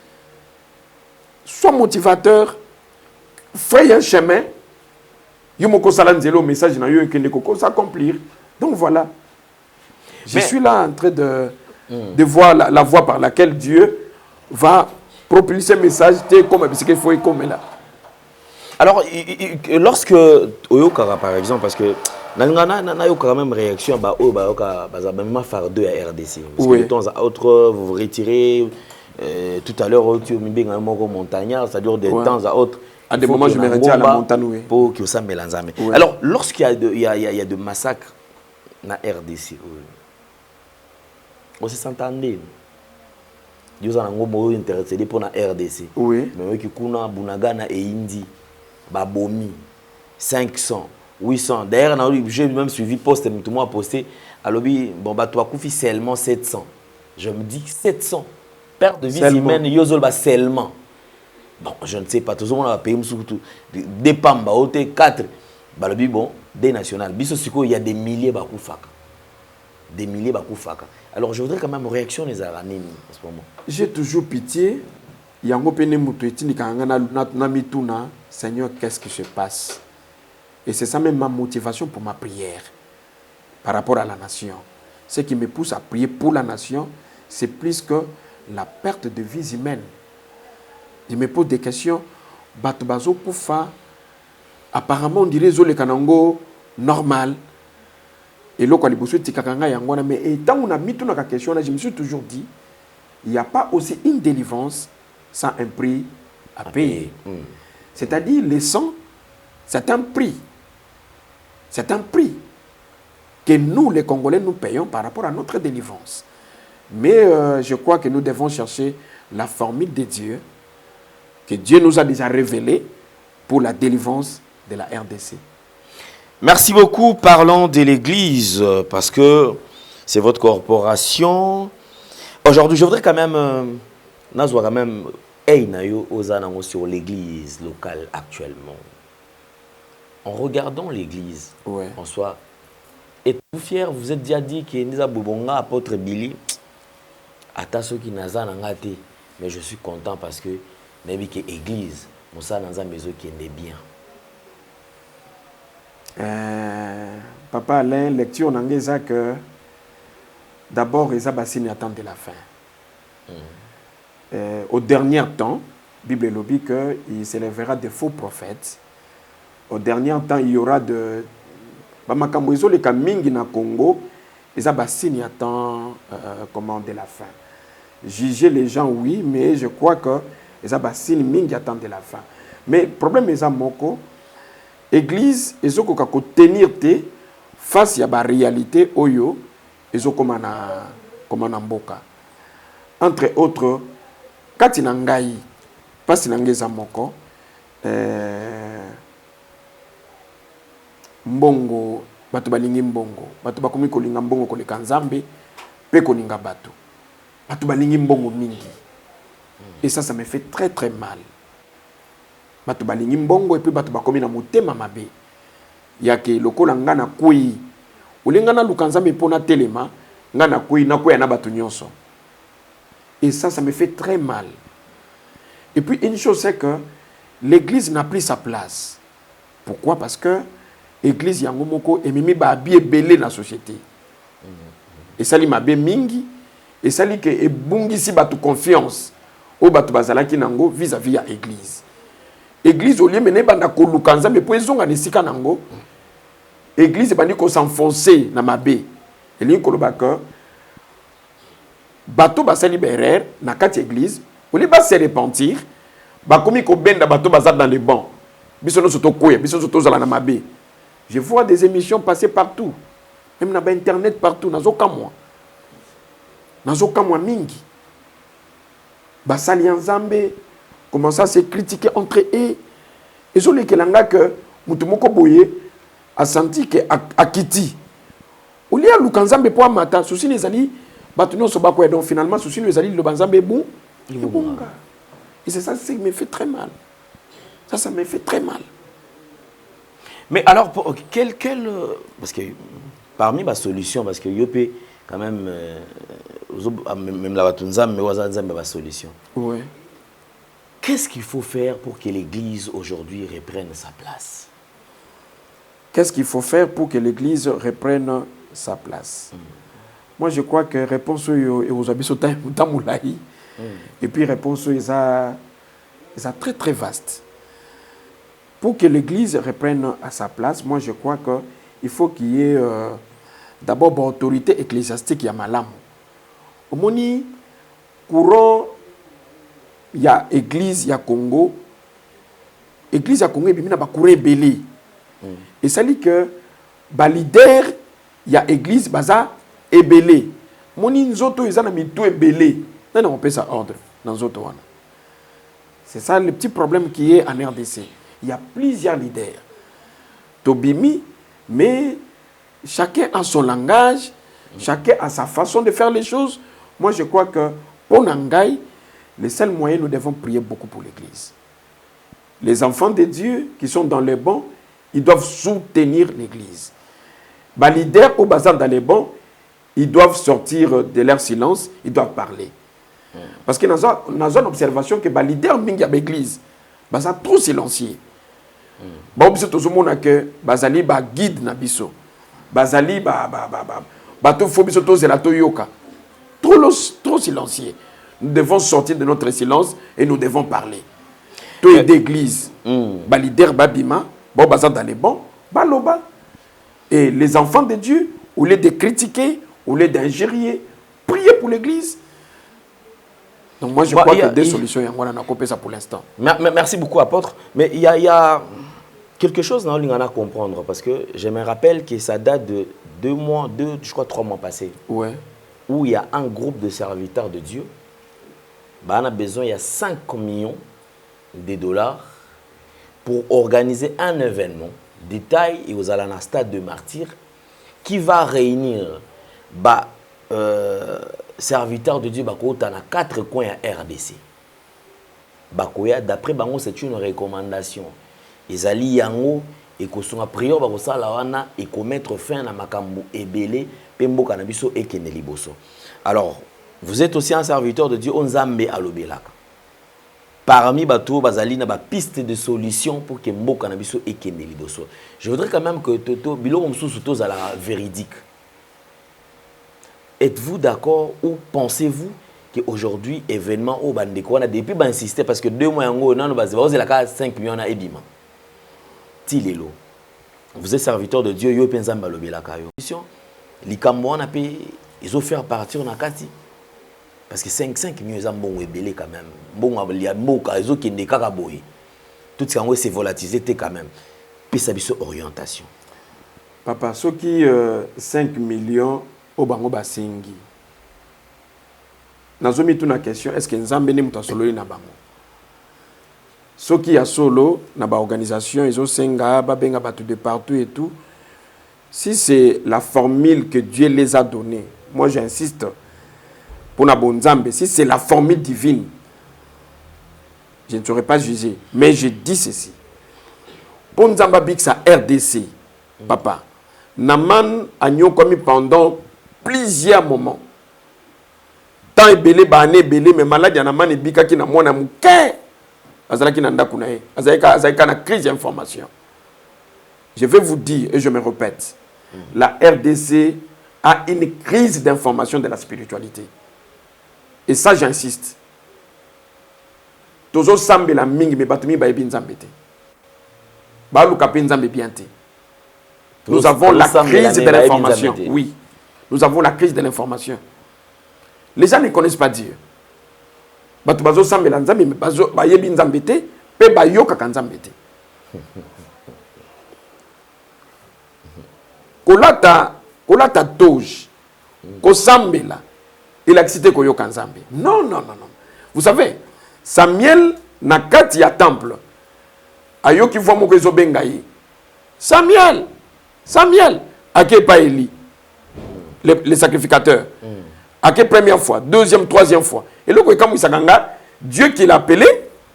sois motivateur, fais un chemin. Yomoko Salanzelo, message n'a eu que s'accomplir. Donc voilà. Je suis là en train de voir la voie par laquelle Dieu va propulser ce message comme il faut comme là. Alors, lorsque Oyokara, par exemple, parce que Nangana n'a quand même réaction, même fardeau à RDC. Parce que de temps à autre, vous vous retirez. Tout à l'heure, tu as mis un montagnard, ça dure de temps à autre. À des moments, je me retire à la montagne. Pour que ça mélange. Alors, lorsqu'il y a de massacres dans RDC, on se s'entendait. Ils ont intéressé pour la RDC. Oui. Mais qui kuna Bunagana et Indi, Babomi, 500, 800. D'ailleurs, j'ai même suivi poste, tout le monde a posté. Alors, bon, bah, toi, Koufi, seulement 700. Je me dis 700. Perte de vie humaine, Yozol, bah, seulement. Bon, je ne sais pas, tout le monde a payé surtout. Des Pamba, 4. Bah, le bon, des nationales. Il y a des milliers de Bakoufaka. Des milliers de Bakoufaka. Alors, je voudrais quand même réaction des Aranines en ce moment. J'ai toujours pitié. Seigneur, qu'est-ce qui se passe? Et c'est ça même ma motivation pour ma prière par rapport à la nation. Ce qui me pousse à prier pour la nation, c'est plus que la perte de vies humaines. Je me pose des questions. Batubazo Poufa, apparemment, on dirait Zole Kanango normal. Et là, quand on mais tant on a mis toute la question, je me suis toujours dit, il n'y a pas aussi une délivrance sans un prix à payer. C'est-à-dire, le sang, c'est un prix. C'est un prix que nous, les Congolais, nous payons par rapport à notre délivrance. Mais je crois que nous devons chercher la formule de Dieu, que Dieu nous a déjà révélée pour la délivrance de la RDC. Merci beaucoup. Parlons de l'Église, parce que c'est votre corporation. Aujourd'hui, je voudrais quand même... sur l'église locale actuellement. En regardant l'église en soi, êtes-vous fier? Vous êtes déjà dit que Nisa Boubonga, apôtre Billy, Ataso qui naza nangate, mais je suis content parce que même que l'église, Moussa Nanza Mezo qui est bien. Papa Alain, lecture n'angeza que d'abord Eza Bassine attend de la fin. Au dernier temps, Bible lobby qu'il s'élèvera des faux prophètes. Au dernier temps, il y aura de Bamakamboizo les Kamingi na Congo. Eza Bassine attend de la fin. Juger les gens, oui, mais je crois que Eza Bassine Mingi attend de la fin. Mais le problème Eza Moko, église ezokoka ko tenir te face à la réalité oyo ezokoma na mboka. Entre autres, kati na ngai pasi na ngeza moko mbongo bato balingi mbongo, bato bakomi kolinga mbongo koleka nzambe pe kolinga bato balingi mbongo mingi, et ça me fait très très mal. Bato balingi mbongo et puis bato bakomi na motema mabe yake lokola ngana kui ulenga na luka nzambe pona telema ngana kui na koya na bato nyonso, et ça me fait très mal. Et puis une chose c'est que l'église n'a plus sa place. Pourquoi? Parce que l'église yango moko emimi ba bien belé na société. Et ça li mabe mingi, et ça li que ebungi si batu confiance au batu bazalaki nango vis-à-vis ya église. Église au lieu mene banda ko lukanza mais po ezonga nesika nango. Église bandi ko s'enfoncer na mabe. Et li ko lobaka bato basali berer na kati église, au lieu ba se repentir, ba komi ko benda bato bazal dans les bancs. Biso no soto koya, biso soto zala na mabe. Je vois des émissions passer partout. Même na ba internet partout, nazoka moi mingi. Basali nzambe commence à se critiquer entre eux. Et zo lekelanga que mutu moko boye a senti que akiti. Olia lukanzambe po mata, souci les ali batu no so ba ko donc finalement souci les ali le banzambe bon. Et c'est ça qui me fait très mal. Ça me fait très mal. Mais alors, parce que parmi ma solution, parce que Yopé, quand même, même la Batunzam, mais Wazanzam, ma solution. Oui. Qu'est-ce qu'il faut faire pour que l'Église aujourd'hui reprenne sa place? Qu'est-ce qu'il faut faire pour que l'Église reprenne sa place? Moi, je crois que réponse et aux habits sont et puis réponse est très très vaste. Pour que l'Église reprenne à sa place, moi je crois qu'il faut qu'il y ait d'abord une autorité ecclésiastique qui a malam. Au moni courant, il y a Église, il y a Congo. Église à Congo, il y a courant belé. Et ça dit que le leader, il y a Église, baza et belé. Moni nzoto ils ont mis tout et belé. Non, on peut ça ordre dans nzoto wana. C'est ça le petit problème qui est en RDC. Il y a plusieurs leaders. Tobimi, mais chacun a son langage, chacun a sa façon de faire les choses. Moi, je crois que pour Nangaï, le seul moyen, nous devons prier beaucoup pour l'Église. Les enfants de Dieu qui sont dans les bancs, ils doivent soutenir l'Église. Les leaders au bazar dans les bancs, ils doivent sortir de leur silence, ils doivent parler. Parce que dans une observation que les leaders de l'Église, ils sont trop silencieux. Ba biso tozomona que bazali ba guide na biso. Bazali to fo biso tozela toyoka. Trop silencieux. Nous devons sortir de notre silence et nous devons parler. Toi d'église, ba leader babima, ba bazan dans les bons, ba loba. Et les enfants de Dieu, au lieu de critiquer, au lieu d'injurier, prier pour l'église. Donc moi je crois que des solutions, on a coupé ça pour l'instant. Merci beaucoup apôtre. Mais il y a quelque chose dans l'Ingana à comprendre parce que je me rappelle que ça date de 3 mois passés. Ouais. Où il y a un groupe de serviteurs de Dieu. Bah, on a besoin, il y a 5 millions de dollars pour organiser un événement de taille et aux Alana Stade de Martyrs qui va réunir serviteurs de Dieu dans 4 coins à RDC. D'après Bango, c'est une recommandation. Ils allaient yango et que son prière va wana et mettre fin à makambu ebele pembo kanabiso et keneliboso. Alors, vous êtes aussi un serviteur de Dieu onzambe alobelaka. Parmi bato bazali na ba piste de solution pour que mbo kanabiso et keneliboso. Je voudrais quand même que toto biloko msusu toza la véridique. Êtes-vous d'accord ou pensez-vous qu'aujourd'hui événement au bandeko on a depuis insister parce que 2 mois yango nano bazela la 5 millions na ebima. Tilelo. Vous êtes serviteur de Dieu, yo penzamba lobelaka yo. Likambo on a payé, ils ont fait partir na kati. Parce que 5 millions ils ont bon ebelé quand même. Bon ablia moka ils ont kende kaka boy. Tout ça c'est volatilisé quand même. pesa biso orientation. Papa, ceux qui 5 millions au bango basengi. Nazomi tout na question, est-ce que Nzambe ni muta solo na bango? Ceux qui a solo na ba organisation, ils ont senga ba benga batu de partout et tout. Si c'est la formule que Dieu les a donnée, moi j'insiste pour na Nzambe, si c'est la formule divine, je ne saurais pas juger, mais je dis ceci. Pour Nzamba Bixa RDC, papa, Naman a commis pendant plusieurs moments. Tant et belé, bané, belé, mais malade, Naman et Bika qui n'a moins mouké. Azalaki nanda kunae. Azalaka na crise d'information. Je vais vous dire, et je me répète, la RDC a une crise d'information de la spiritualité. Et ça, j'insiste. Tozo sambe la mingi, mais batumi ba ebin zambete. Ba luka penzambe biante. Nous avons la crise de l'information. Oui. Nous avons la crise de l'information. Les gens ne connaissent pas Dieu. Batu bazo sambe la nzambe, mais bazo ba yebi nzambete, pe ba yoka kanzambete. Kolata toge. Ko sambe la. Il a cité ko yoka nzambe. Non, non, non, non. Vous savez, Samuel na kati ya temple. Ayoki voit mon réseau bengaï. Samuel, à quelle pas Élie, les sacrificateurs. À quelle première fois, deuxième, troisième fois. Et là, quand il s'aganga, Dieu qui l'a appelé,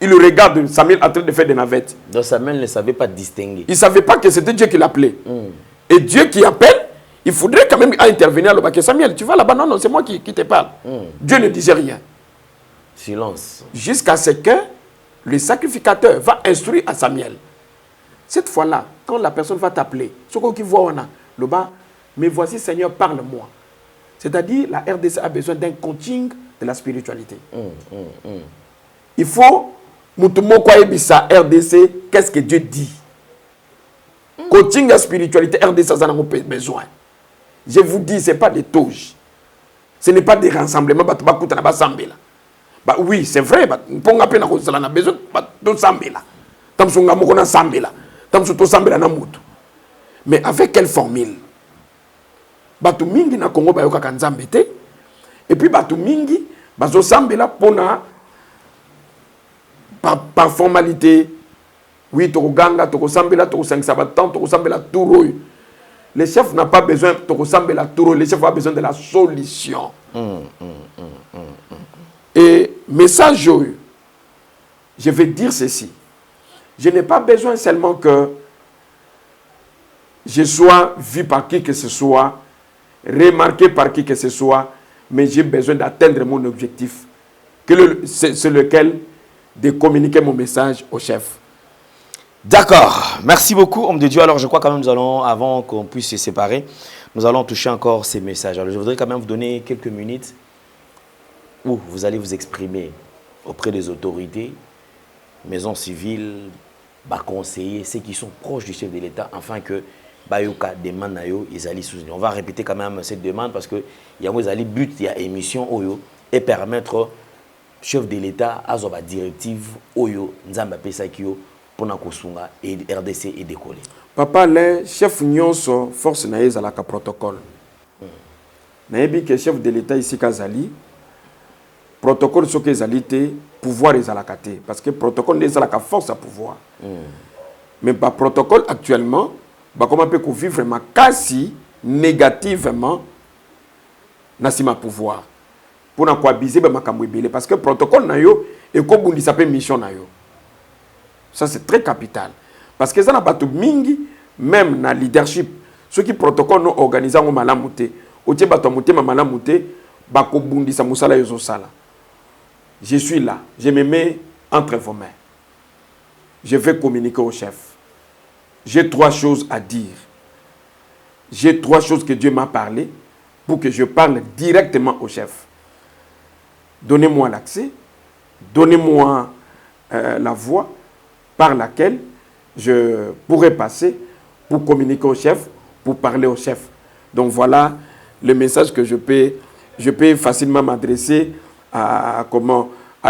il le regarde Samuel en train de faire des navettes. Donc Samuel ne savait pas distinguer. Il ne savait pas que c'était Dieu qui l'appelait. Et Dieu qui appelle, il faudrait quand même intervenir là-bas. Que Samuel, tu vas là-bas, non, non, c'est moi qui te parle. Dieu ne disait rien. Silence. Jusqu'à ce que le sacrificateur va instruire à Samuel. Cette fois-là, quand la personne va t'appeler, ce qui voit le bas, mais voici Seigneur, parle-moi. C'est-à-dire, la RDC a besoin d'un coaching de la spiritualité. Il faut, sa RDC, qu'est-ce que Dieu dit? Coaching de la spiritualité, RDC, ça en a besoin. Je vous dis, ce n'est pas des toges. Ce n'est pas des rassemblements. Bah oui, c'est vrai. On a besoin de Sambela. Mais avec quelle formule? Batu mingi na Congo bayoka kanzambe te. Et puis batu mingi bazo sambela pona par formalité. Oui, toko ganga, toko sambela, toko 5 sabatan, toko sambela touro. Le chef n'a pas besoin toko sambela touro. Le chef a besoin de la solution. Et message, je vais dire ceci. Je n'ai pas besoin seulement que je sois vu par qui que ce soit, remarqué par qui que ce soit, mais j'ai besoin d'atteindre mon objectif, c'est lequel de communiquer mon message au chef. D'accord. Merci beaucoup, homme de Dieu. Alors, je crois quand même nous allons, avant qu'on puisse se séparer, nous allons toucher encore ces messages. Alors, je voudrais quand même vous donner quelques minutes où vous allez vous exprimer auprès des autorités, maisons civiles, conseillers, ceux qui sont proches du chef de l'État, afin que Bayoka demande à eux, ils allaient soutenir. On va répéter quand même cette demande parce que il y a un but, il y a émission Oyo et permettre au chef de l'État à avoir directive Oyo Nzamba Pesakio pour na kosunga et RDC et décoller. Papa, le chef nyonso force naïs à la protocole. Naïbi que chef de l'État ici Kazali protocole sur que zalité pouvoir est à la kate parce que protocole n'est à la force à pouvoir. Mais par protocole actuellement bah comment peut qu'on vivre vraiment quasi négativement nasima pouvoir pour na quoi biser bah makamwebele parce que protocole na yo et comme on dit ça peut mission na yo. Ça c'est très capital parce que ça n'a pas tout mingi même na leadership ceux qui protocole non organisé en malamute au tie bato muté malamute ba ko bundi sa musala yo sala. Je suis là, je me mets entre vos mains. Je vais communiquer au chef. J'ai 3 choses à dire. J'ai 3 choses que Dieu m'a parlé pour que je parle directement au chef. Donnez-moi l'accès, donnez-moi la voie par laquelle je pourrais passer pour communiquer au chef, pour parler au chef. Donc voilà le message que je peux facilement m'adresser à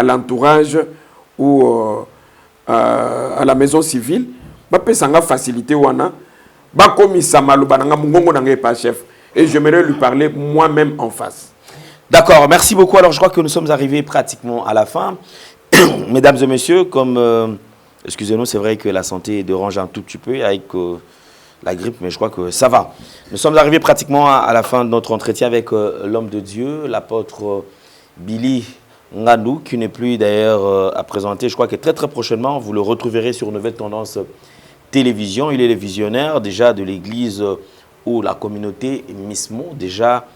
l'entourage ou à la maison civile bapesanga facilité wana bakomisa maloba nanga mungongo nanga pas chef et j'aimerais lui parler moi-même en face. D'accord, merci beaucoup. Alors je crois que nous sommes arrivés pratiquement à la fin. Mesdames et messieurs, comme excusez-nous, c'est vrai que la santé dérange un tout petit peu avec la grippe, mais je crois que ça va. Nous sommes arrivés pratiquement à la fin de notre entretien avec l'homme de Dieu, l'apôtre Billy Ngandou, qui n'est plus d'ailleurs à présenter. Je crois que très prochainement, vous le retrouverez sur Nouvelle Tendance Télévision. Il est le visionnaire déjà de l'église ou la communauté MISMO, déjà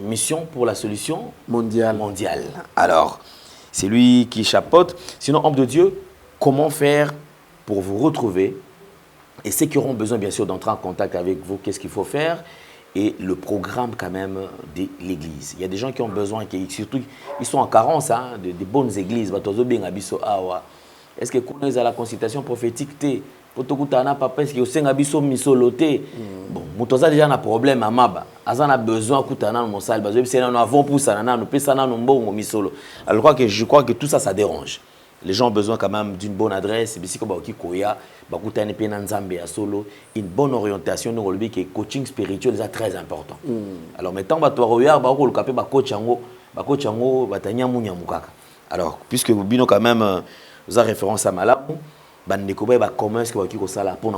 mission pour la solution mondiale. Alors, c'est lui qui chapeaute. Sinon, homme de Dieu, comment faire pour vous retrouver? Et ceux qui auront besoin, bien sûr, d'entrer en contact avec vous, qu'est-ce qu'il faut faire? Et le programme, quand même, de l'église. Il y a des gens qui ont besoin, surtout, ils sont en carence, hein, de bonnes églises. Est-ce que vous connaissez la consultation prophétique? Papa, est-ce que vous avez misoloté? Bon, nous avons déjà un problème à Maba. Nous avons besoin de mon salle. Nous avons pour ça, nous avons misolo. Alors, je crois que tout ça, ça dérange. Les gens ont besoin quand même d'une bonne adresse, une bonne orientation, le coaching spirituel est très important. Alors maintenant, alors, puisque vous avez quand même vous avez référence à Malabo, comment est-ce que vous avez ça pour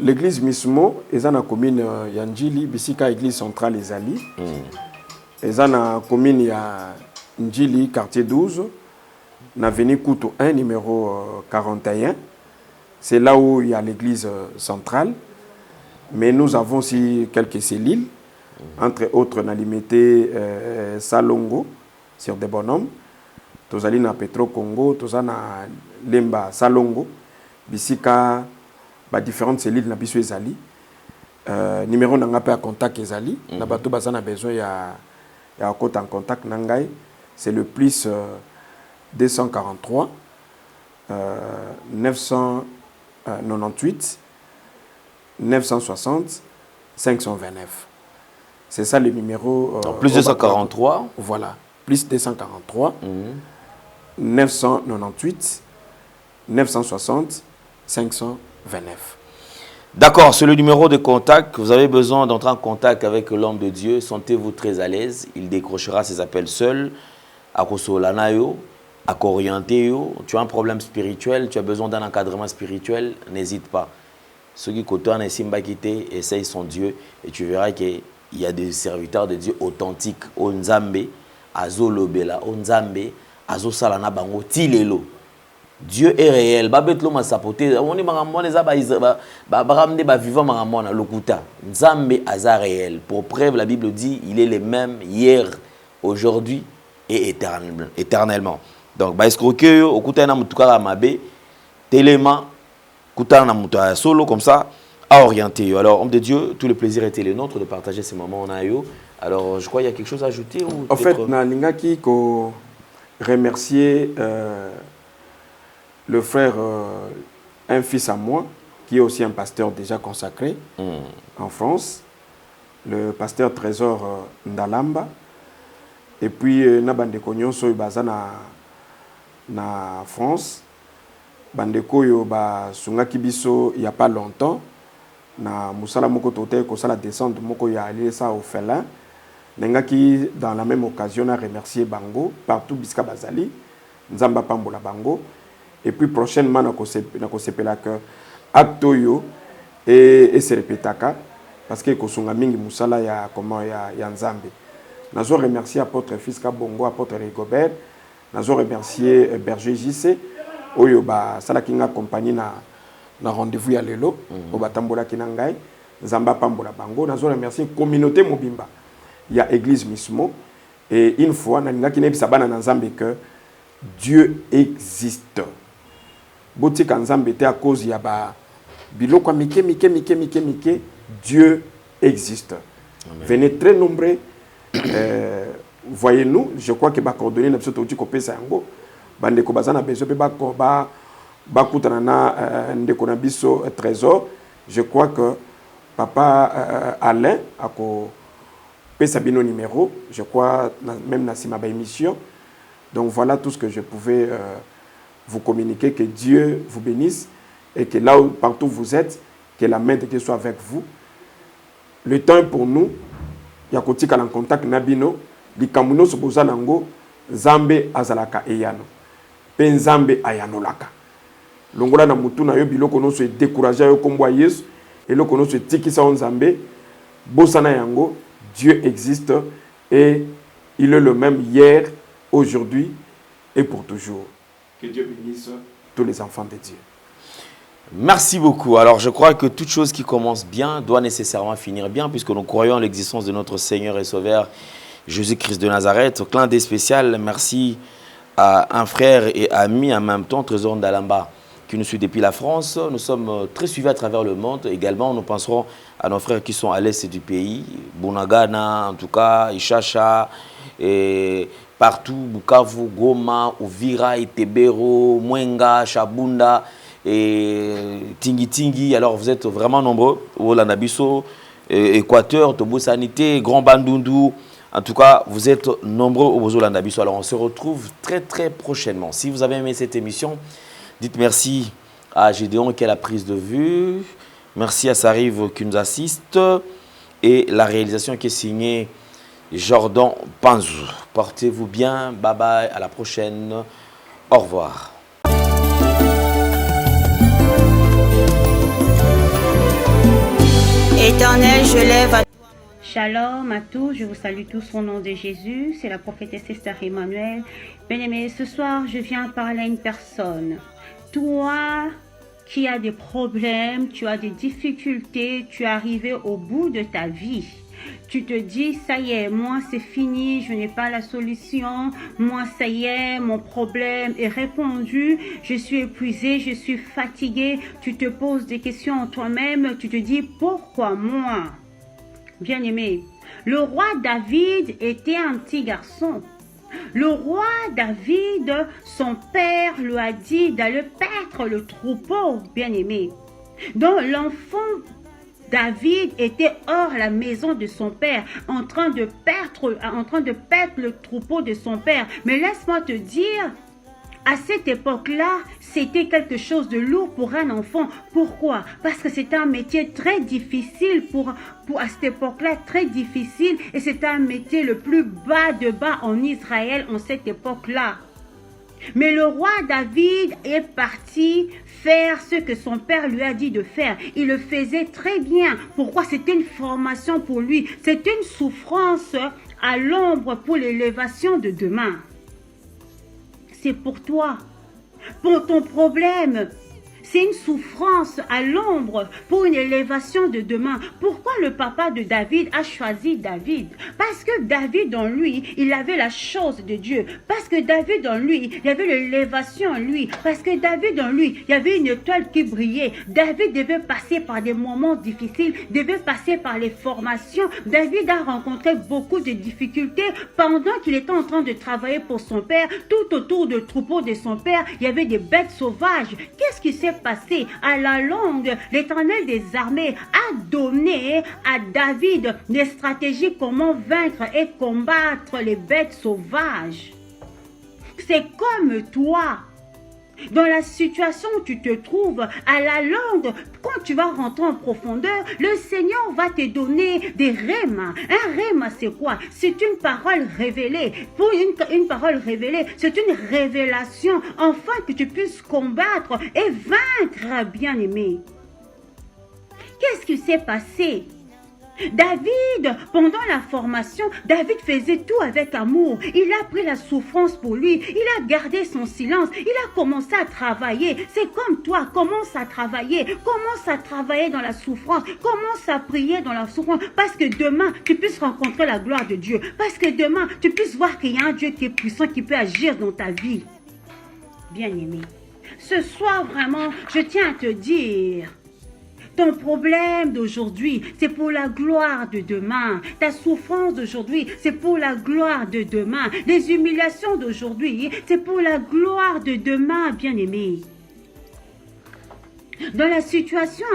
l'église Mismo est dans la commune Yanjili, Bissika église centrale Ezali. Est dans la commune ya Njili, quartier 12, l'avenue Koutou 1, numéro 41. C'est là où il y a l'église centrale. Mais nous avons aussi quelques cellules, entre autres, on a limité Salongo, sur des bonhommes. Nous allons à Petro Congo, nous allons à Lemba Salongo, Bissika, différentes cellules, nous avons numéro n'a pas contact Ezali. Nous avons besoin de contact Nangai. C'est le plus 243 998 960 529. C'est ça le numéro. Plus 243. Voilà, plus 243 998 960 529. D'accord, c'est le numéro de contact. Vous avez besoin d'entrer en contact avec l'homme de Dieu. Sentez-vous très à l'aise. Il décrochera ses appels seul. À Kosolanayo, à orienter. Tu as un problème spirituel, tu as besoin d'un encadrement spirituel, n'hésite pas. Ceux qui côtoient Simba Kité, essaye son Dieu et tu verras qu'il y a des serviteurs de Dieu authentiques. O Nzambe, Azo Lobela, O Nzambe, Azo Salana Bango, Tilelo. Dieu est réel. Babetlo ma sapoté. On est maramone baramde ba vivant maramone lokuta. Nzambe aza réel. Pour preuve, la Bible dit, il est le même hier, aujourd'hui et éternellement. Donc, bah escroquer au kuta na mutuka mabe, téléma kuta na mutuka solo comme ça à orienter. Alors, homme de Dieu, tout le plaisir était le nôtre de partager ces moments en ayo. Alors, je crois qu'il y a quelque chose à ajouter ou en fait, na lingaki ko remercier le frère, un fils à moi, qui est aussi un pasteur déjà consacré en France, le pasteur Trésor Ndalamba. Et puis, na bandeko nyonso baza na France, bandeko yo ba sungaki biso il y a pas longtemps, na musala moko tote ko sala descente moko ya aller ça au Félin. Nengaki dans la même occasion a remercier bango partout biska bazali, nzamba pambola bango. Et puis prochainement na ko sepela que acto yo et se répétaka parce que ko sunga mingi musala ya comment ya nzambe. Nous avons remercié apôtre Fiska Bongo, apôtre Rigobert. Nous avons remercié Berger JC. Oyoba Salakinga compagnie na rendez-vous ya lelo. Oba Tambola Kinangai. Zamba Pambola Bango. Nous avons remercié communauté Mobimba. Il y a église Mismo. Et une fois, nous avons dit que Dieu existe. Botik Nzambe était à cause il y a biloko mike. Dieu existe. Amen. Venez très nombreux. Voyez-nous, je crois que les coordonnées ne sont pas copiées. Bandeko bazana besoin ba kutana ndeko na biso trésor. Je crois que papa Alain a ko pesa bino numéro, je crois même na sima ba émission. Donc voilà tout ce que je pouvais vous communiquez, que Dieu vous bénisse et que là où, partout où vous êtes, que la main de Dieu soit avec vous. Le temps est pour nous. Il y a côté en contact nabino, likamuno soboza nango, Zambe azalaka eyano. Pen Zambe ayanolaka. Longola na mutu na yo biloko no se décourager yo kombo Yesu, et loko no se tikisa on Zambe, bosana yango, Dieu existe et il est le même hier, aujourd'hui et pour toujours. Que Dieu bénisse tous les enfants de Dieu. Merci beaucoup. Alors, je crois que toute chose qui commence bien doit nécessairement finir bien, puisque nous croyons en l'existence de notre Seigneur et Sauveur, Jésus-Christ de Nazareth. Au clin d'œil spécial, merci à un frère et ami en même temps, Trésor Ndalamba, qui nous suit depuis la France. Nous sommes très suivis à travers le monde. Également, nous penserons à nos frères qui sont à l'est du pays, Bunagana, en tout cas, Ishacha, et partout, Bukavu, Goma, Uvira, Itebero, Mwenga, Chabunda, et Tingi. Alors vous êtes vraiment nombreux. Olanabiso, Équateur, Tobo Sanité, Grand Bandundu. En tout cas, vous êtes nombreux au Olanabiso. Alors on se retrouve très très prochainement. Si vous avez aimé cette émission, dites merci à Gédéon qui a la prise de vue. Merci à Sarive qui nous assiste. Et la réalisation qui est signée Jordan Panzou. Portez-vous bien. Bye bye. À la prochaine. Au revoir. Éternel, je lève à toi. Shalom à tous, je vous salue tous au nom de Jésus. C'est la prophétesse Esther Emmanuel. Bien-aimés, ce soir, je viens parler à une personne. Toi qui as des problèmes, tu as des difficultés, tu es arrivé au bout de ta vie. Tu te dis, ça y est, moi c'est fini, je n'ai pas la solution, moi ça y est, mon problème est répondu, je suis épuisé, je suis fatigué. Tu te poses des questions en toi-même, tu te dis, pourquoi moi? Bien-aimé, le roi David était un petit garçon. Le roi David, son père lui a dit d'aller paître le troupeau, bien-aimé. Donc l'enfant David était hors la maison de son père, en train de paître le troupeau de son père. Mais laisse-moi te dire, à cette époque-là, c'était quelque chose de lourd pour un enfant. Pourquoi? Parce que c'était un métier très difficile à cette époque-là, très difficile. Et c'était un métier le plus bas de bas en Israël en cette époque-là. Mais le roi David est parti faire ce que son père lui a dit de faire. Il le faisait très bien. Pourquoi? C'était une formation pour lui. C'était une souffrance à l'ombre pour l'élévation de demain. C'est pour toi, pour ton problème. C'est une souffrance à l'ombre pour une élévation de demain. Pourquoi le papa de David a choisi David? Parce que David en lui, il avait la chose de Dieu. Parce que David en lui, il y avait l'élévation en lui. Parce que David en lui, il y avait une étoile qui brillait. David devait passer par des moments difficiles, devait passer par les formations. David a rencontré beaucoup de difficultés pendant qu'il était en train de travailler pour son père. Tout autour du troupeau de son père, il y avait des bêtes sauvages. Qu'est-ce qui s'est passé? À la longue, l'Éternel des armées a donné à David des stratégies comment vaincre et combattre les bêtes sauvages. C'est comme toi. Dans la situation où tu te trouves, à la longue, quand tu vas rentrer en profondeur, le Seigneur va te donner des rhémas. Un rhéma, c'est quoi? C'est une parole révélée. Pour une parole révélée, c'est une révélation, afin que tu puisses combattre et vaincre, bien-aimé. Qu'est-ce qui s'est passé? David, pendant la formation, David faisait tout avec amour. Il a pris la souffrance pour lui. Il a gardé son silence. Il a commencé à travailler. C'est comme toi, commence à travailler. Commence à travailler dans la souffrance. Commence à prier dans la souffrance. Parce que demain, tu puisses rencontrer la gloire de Dieu. Parce que demain, tu puisses voir qu'il y a un Dieu qui est puissant, qui peut agir dans ta vie. Bien-aimé, ce soir, vraiment, je tiens à te dire... Ton problème d'aujourd'hui, c'est pour la gloire de demain. Ta souffrance d'aujourd'hui, c'est pour la gloire de demain. Les humiliations d'aujourd'hui, c'est pour la gloire de demain, bien-aimé. Dans la situation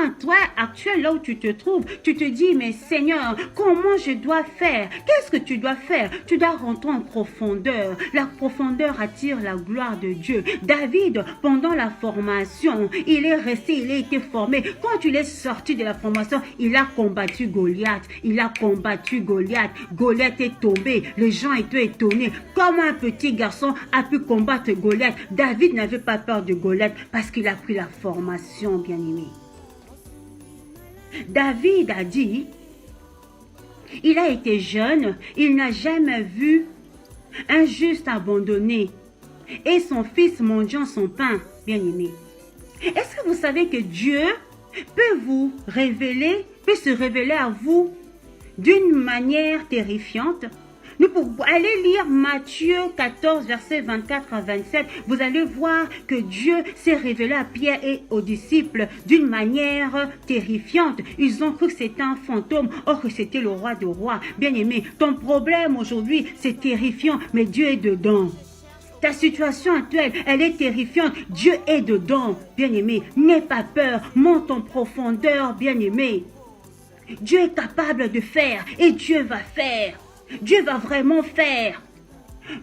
actuelle, là où tu te trouves, tu te dis, mais Seigneur, comment je dois faire? Qu'est-ce que tu dois faire? Tu dois rentrer en profondeur. La profondeur attire la gloire de Dieu. David, pendant la formation, il est resté, il a été formé. Quand il est sorti de la formation, il a combattu Goliath. Il a combattu Goliath. Goliath est tombé. Les gens étaient étonnés. Comment un petit garçon a pu combattre Goliath? David n'avait pas peur de Goliath parce qu'il a pris la formation. Bien-aimé. David a dit, il a été jeune, il n'a jamais vu un juste abandonné et son fils mendiant son pain. Bien-aimé. Est-ce que vous savez que Dieu peut se révéler à vous d'une manière terrifiante? Nous pouvons aller lire Matthieu 14, versets 24 à 27. Vous allez voir que Dieu s'est révélé à Pierre et aux disciples d'une manière terrifiante. Ils ont cru que c'était un fantôme, or que c'était le roi des rois. Bien-aimé, ton problème aujourd'hui, c'est terrifiant, mais Dieu est dedans. Ta situation actuelle, elle est terrifiante. Dieu est dedans. Bien-aimé, n'aie pas peur. Monte en profondeur, bien-aimé. Dieu est capable de faire et Dieu va faire. Dieu va vraiment faire.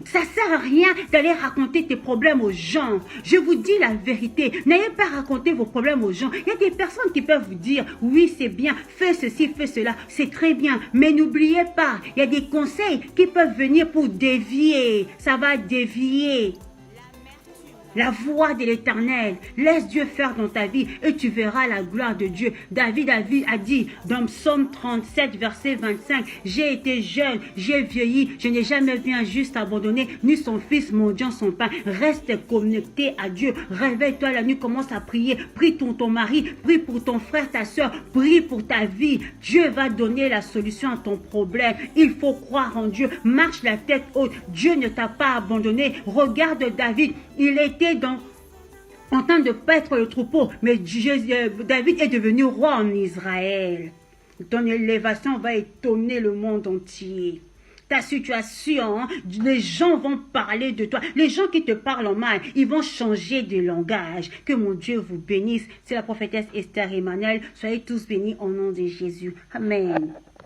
Ça ne sert à rien d'aller raconter tes problèmes aux gens. Je vous dis la vérité. N'ayez pas raconté vos problèmes aux gens. Il y a des personnes qui peuvent vous dire, oui, c'est bien, fais ceci, fais cela. C'est très bien. Mais n'oubliez pas, il y a des conseils qui peuvent venir pour dévier. Ça va dévier la voix de l'Éternel. Laisse Dieu faire dans ta vie et tu verras la gloire de Dieu. David a dit dans Psaume 37, verset 25, j'ai été jeune, j'ai vieilli, je n'ai jamais vu un juste abandonné, ni son fils mendiant son pain. Reste connecté à Dieu. Réveille-toi la nuit, commence à prier. Prie pour ton mari, prie pour ton frère, ta soeur, prie pour ta vie. Dieu va donner la solution à ton problème. Il faut croire en Dieu. Marche la tête haute. Dieu ne t'a pas abandonné. Regarde David, il était en train de paître le troupeau, mais David est devenu roi en Israël. Ton élévation va étonner le monde entier. Ta situation, les gens vont parler de toi. Les gens qui te parlent en mal, ils vont changer de langage. Que mon Dieu vous bénisse. C'est la prophétesse Esther Emmanuel. Soyez tous bénis au nom de Jésus. Amen.